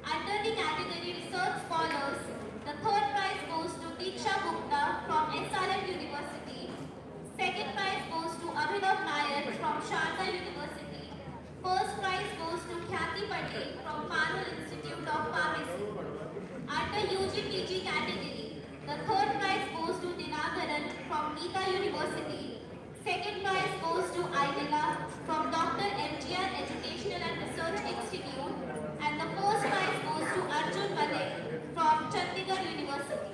Under the category Research Scholars, the third prize goes to Diksha Gupta from SRM University. Second prize goes to Abhinav Nair from Sharda University. First prize goes to Khyati Patel from Parul Institute of Pharmacy. Under UG PG category, the third prize goes to Dinagaran from Nita University. Second prize goes to Aidila from Dr. MGR Educational and Research Institute. And the first prize goes to Arjun Malik from Chandigarh University.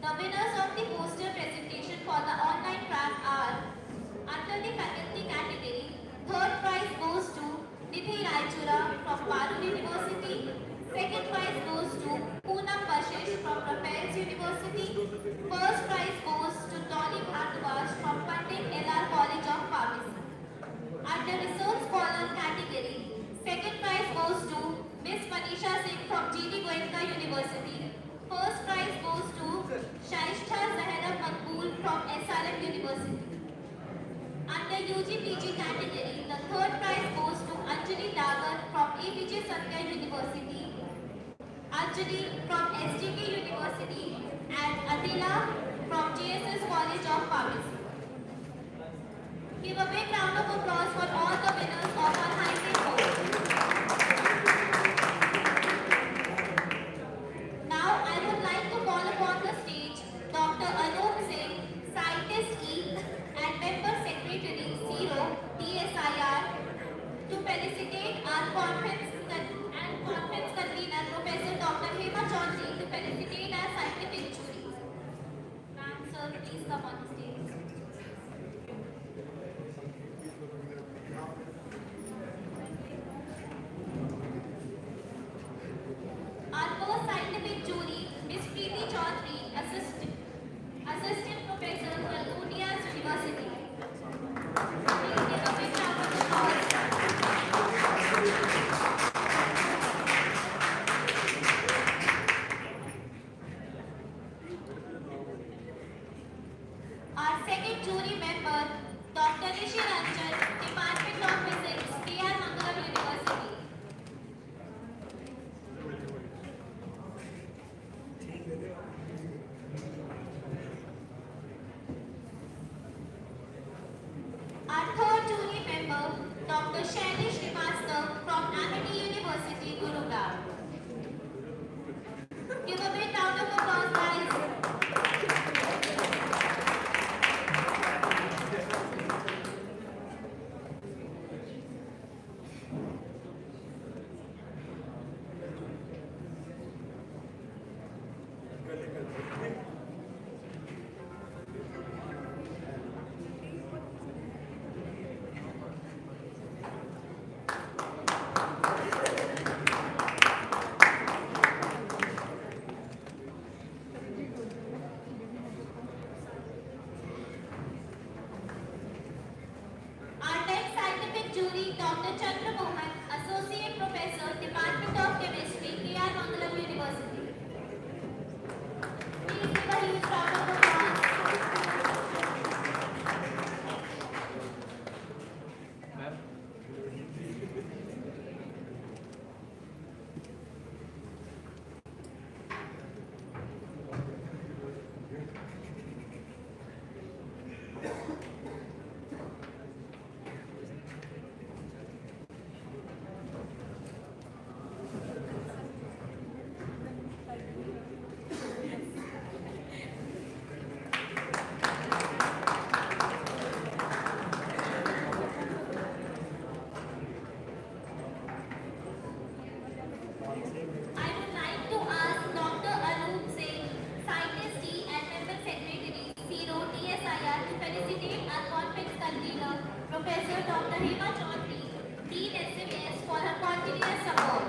The winners of the poster presentation for the online track are, under the faculty category, third prize goes to Nidhi Raichura from Parul University. Second prize goes to Poonam Bashish from Rafael's University. First prize goes to Dolly Bhardwaj from Pandit LR College of Pharmacy. Under Research Scholar category, second prize goes to Miss Manisha Singh from GD Goenka University. First prize goes to Shaishtha Zahra Makbul from SRM University. Under UG PG category, the third prize goes to Anjali Dagar from APJ Satya University, Anjali from SGT University, and Adila from JSS College of Pharmacy. Give a big round of applause for all the winners of our high-grade award. Now I would like to call upon the stage Dr. Anup Singh, Scientist E and Member Secretary 0 DSIR, to felicitate our conference convener Professor Dr. Hema Chaudhary to felicitate our scientific jury. Ma'am, sir, please come on the stage. Our first scientific jury, Ms. Preeti Chaudhary, Assistant Professor, Kalgunia's University. Please give a big round of applause. Our second jury member, Dr. Nishi Ranjan, Department of Physics, PR Mangalam University. Our third jury member, Dr. Shailesh Srivastava from Amity University, Gurugram. Give a big round of applause, guys. Our next scientific jury, Dr. Chandra Mohan, Associate Professor, Department of Chemistry, PR Mangalam University. Please give a huge round of applause. I would like to ask Dr. Anup Singh, Scientist E and Member Secretary 0 DSIR, to felicitate our conference convener, Professor Dr. Hema Chaudhary, Dean SMS, for her continuous support.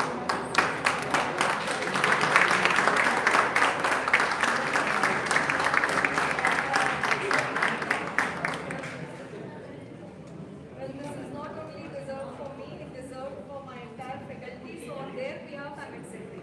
Well, this is not only reserved for me, it is reserved for my entire faculty. So on their behalf, I'm accepting.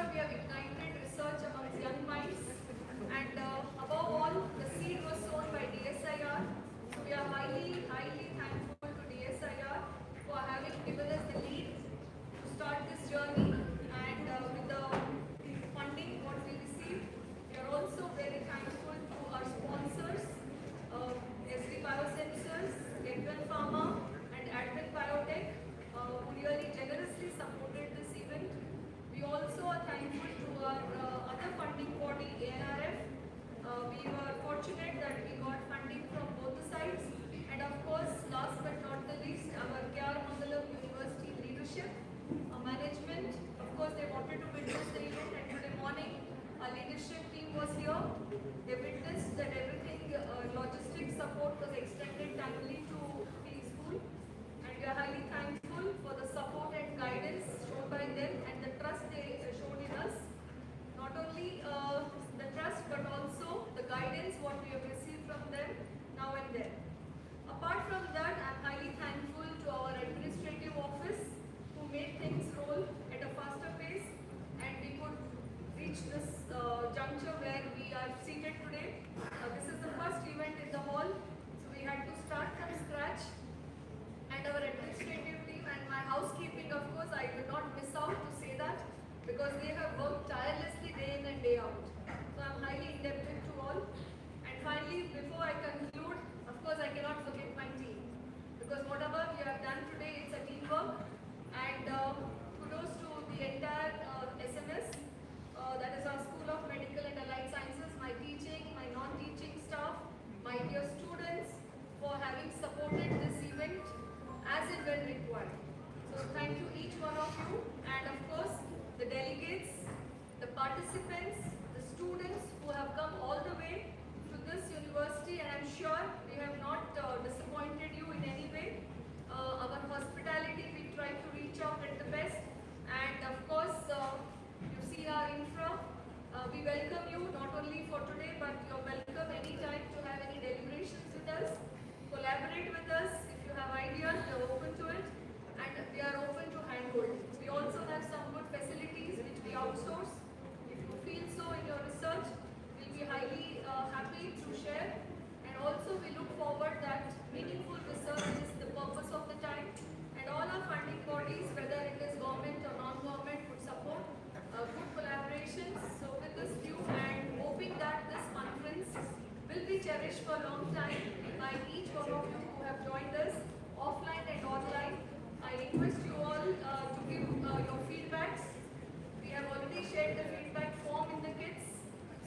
sure we have ignited research amongst young minds. And above all, the seed was sown by DSIR. So we are highly, highly thankful to DSIR for having given us the lead to start this journey. And with the funding what we received, we are also very thankful to our sponsors, SD Biosensors, Deccan Pharma, and Advent Biotech, who really generously supported this event. We also are thankful to our other funding body, ANRF. We were fortunate that we got funding from both the sides. And of course, last but not the least, our Mangalam University leadership, management. Of course, they wanted to witness the event, and today morning, our leadership team was here. They witnessed that everything, logistics support was extended timely to the school. And we are highly thankful for the support and guidance shown by them and the trust they showed in us. Not only the trust, but also the guidance what we have received from them now and then. Apart from that, I am highly thankful to our administrative office who made things roll at a faster pace, and we could reach this juncture where we are seated today. This is the first event in the hall, so we had to start from scratch. And our administrative team and my housekeeping, of course, I will not miss out to say that, because they have worked tirelessly day in and day out. So I'm highly indebted to all. And finally, before I conclude, of course, I cannot forget my team, because whatever we have done today, it's a teamwork. And kudos to the entire SMS, that is our School of Medical and Allied Sciences, my teaching, my non-teaching staff, my dear students, for having supported this event as and when required. So thank you each one of you, and of course the delegates, the participants, the students who have come all the way to this university, and I'm sure we have not disappointed you in any way. Our hospitality, we try to reach out at the best, and of course you've seen our infra. We welcome you not only for today, but you're welcome anytime to have any deliberations with us. Collaborate with us. If you have ideas, we are open to it, and we are open to handhold. We also have some good facilities which we outsource. If you feel so in your research, we'll be highly happy to share. And also we look forward that meaningful research is the purpose of the time, and all our funding bodies, whether it is government or non-government, would support good collaborations. So with this view and hoping that this conference will be cherished for a long time by each one of you who have joined us offline and online, I request you all to give your feedbacks. We have already shared the feedback form in the kits.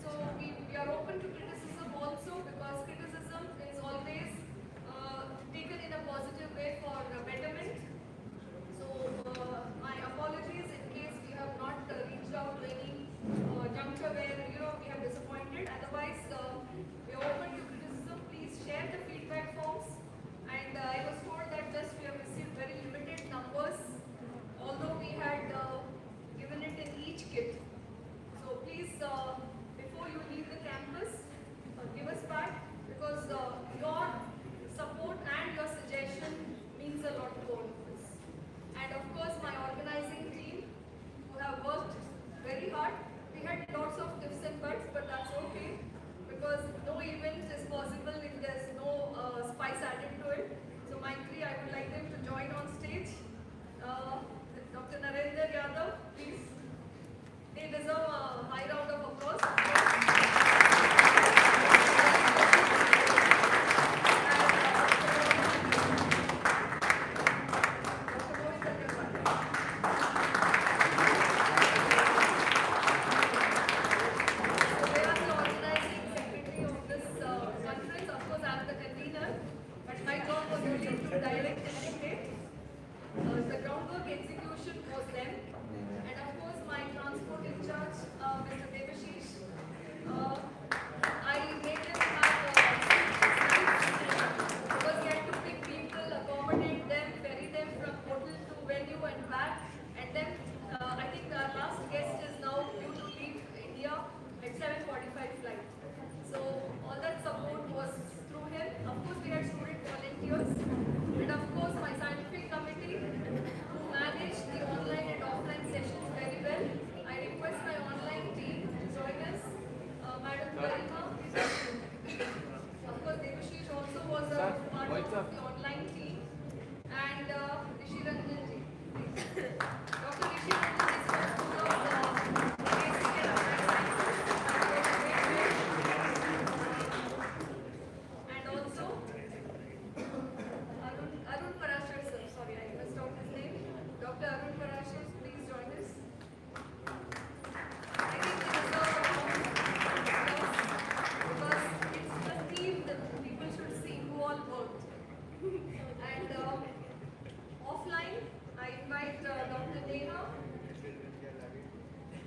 So we are open to criticism also, because criticism is always taken in a positive way for betterment. So my apologies in case we have not reached out to any juncture where we have disappointed. Otherwise, we are open to criticism. Please share the feedback forms. And I was told that just we have received very limited numbers, although we had given it in each kit. So please, before you leave the campus, give us back, because your support and your suggestion means a lot to all of us. And of course, my organizing team, who have worked very hard. We had lots of tips and buts, but that's okay, because no event is possible if there's no spice added to it. So my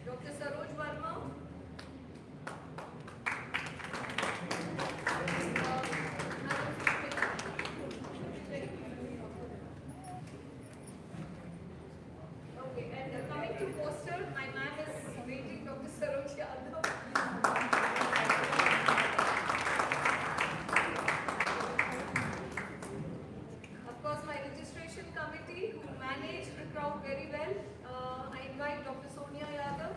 Dr. Saroj Verma. Okay, and coming to poster, my man is waiting, Dr. Saroj Yadav. Of course, my registration committee who managed the crowd very well. I invite Dr. Sonia Yadav.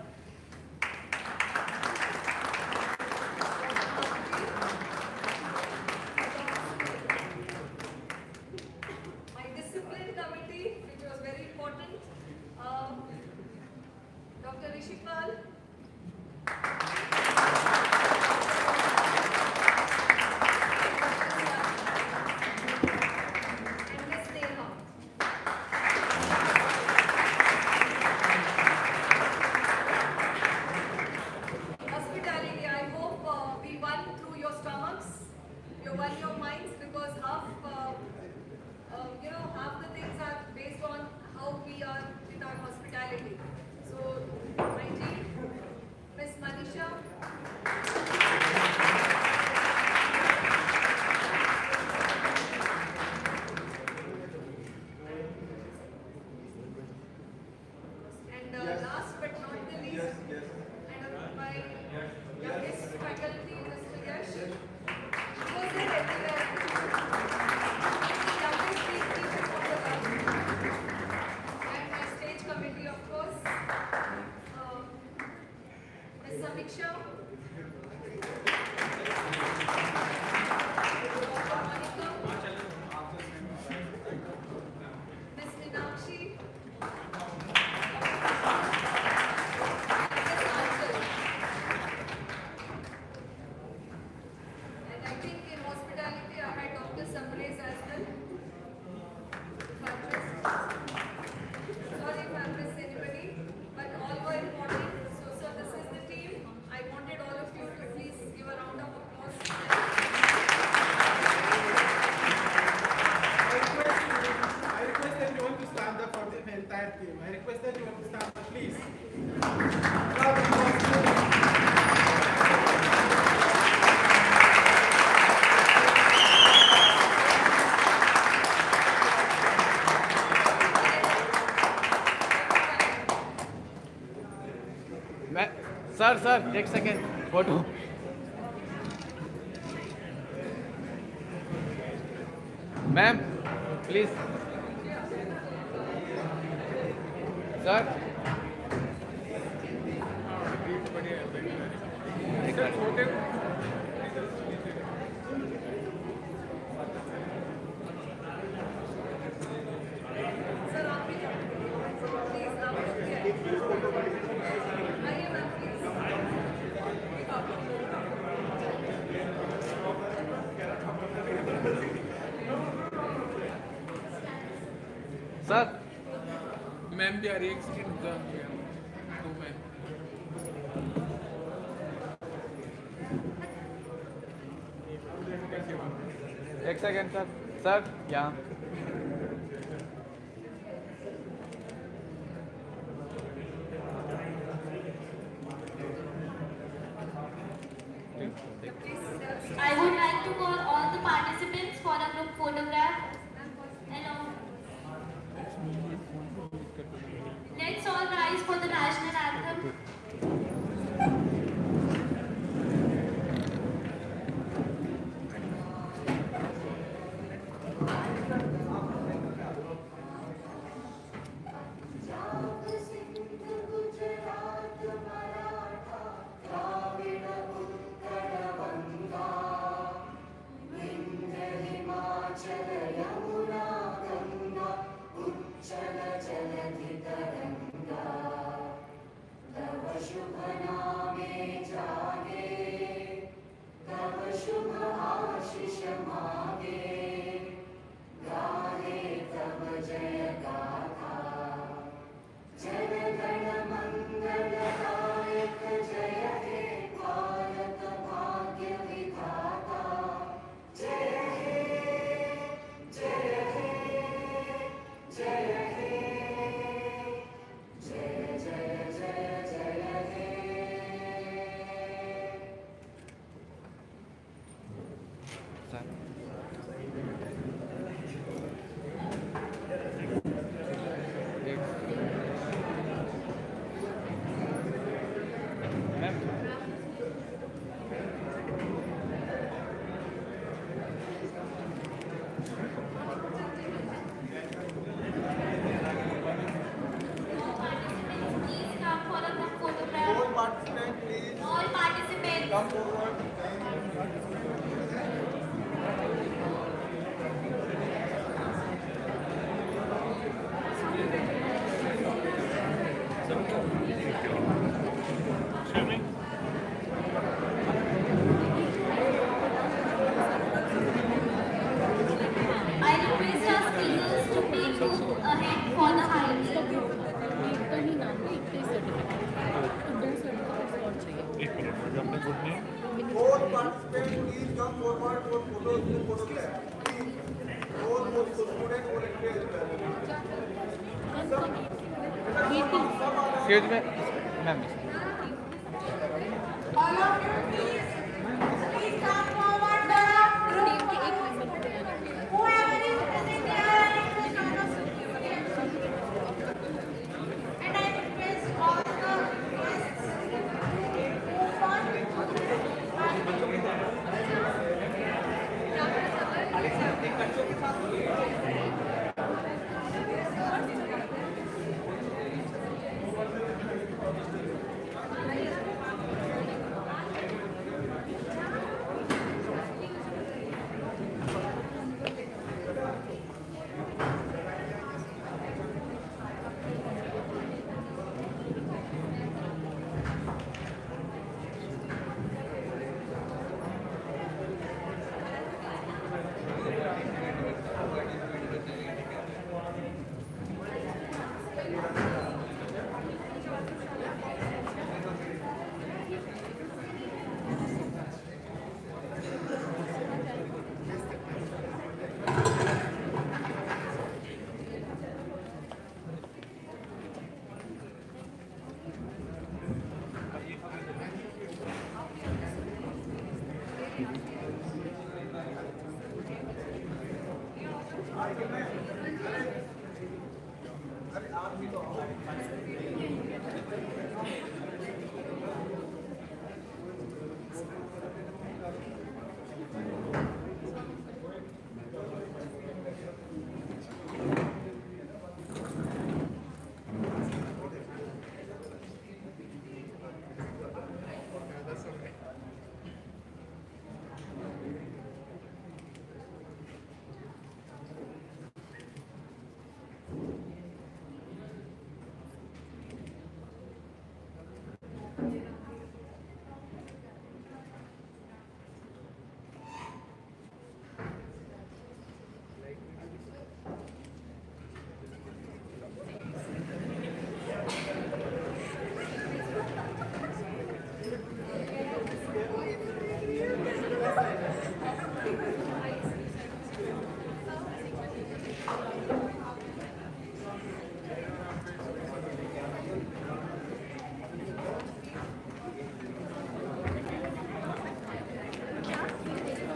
My discipline committee, which was very important. Dr. Rishipal. And Miss Neha. Hospitality, I hope we won through your stomachs, you won your minds, because half the things are based on how we are with our hospitality. So, my team, Miss Manisha. And last but not the least, and my youngest faculty, Mr. Yash, who was there everywhere. Youngest teacher from the lab. And my stage committee, of course, Ms. Samiksha, Dr. Monica, Ms. Meenakshi, and I think in hospitality I had Dr. Samres as well. Sorry if I missed anybody, but all were important. So, sir, this is the team. I wanted all of you to please give a round of applause. I request everyone to stand up for the entire team. I request everyone to stand up, please. Round of applause. Sir, take second. Photo. Ma'am, please. Sir. Sir, आप भी please आप लोग भी आइए ma'am please. Sir. Ma'am भी आ रही है एक सेकंड रुका तो मैं एक सेकंड सर. सर, यहाँ. I would like to call all the participants for a group photograph. Hello. Let's all rise for the national anthem. Sir ma'am Please come for a group photograph. All participants, please All participants. come forward. I request our speakers to please move ahead for the highlight. All participants, please come forward for photos in photograph. Please. All students volunteer as well. Excuse में ma'am All of you, please come forward for a group photo. Whoever is present here, I request all of you. And I request all the guests who want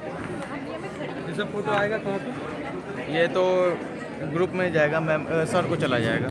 ये सब photo आएगा कहाँ पे? ये तो group में जाएगा मैम, सर को चला जाएगा।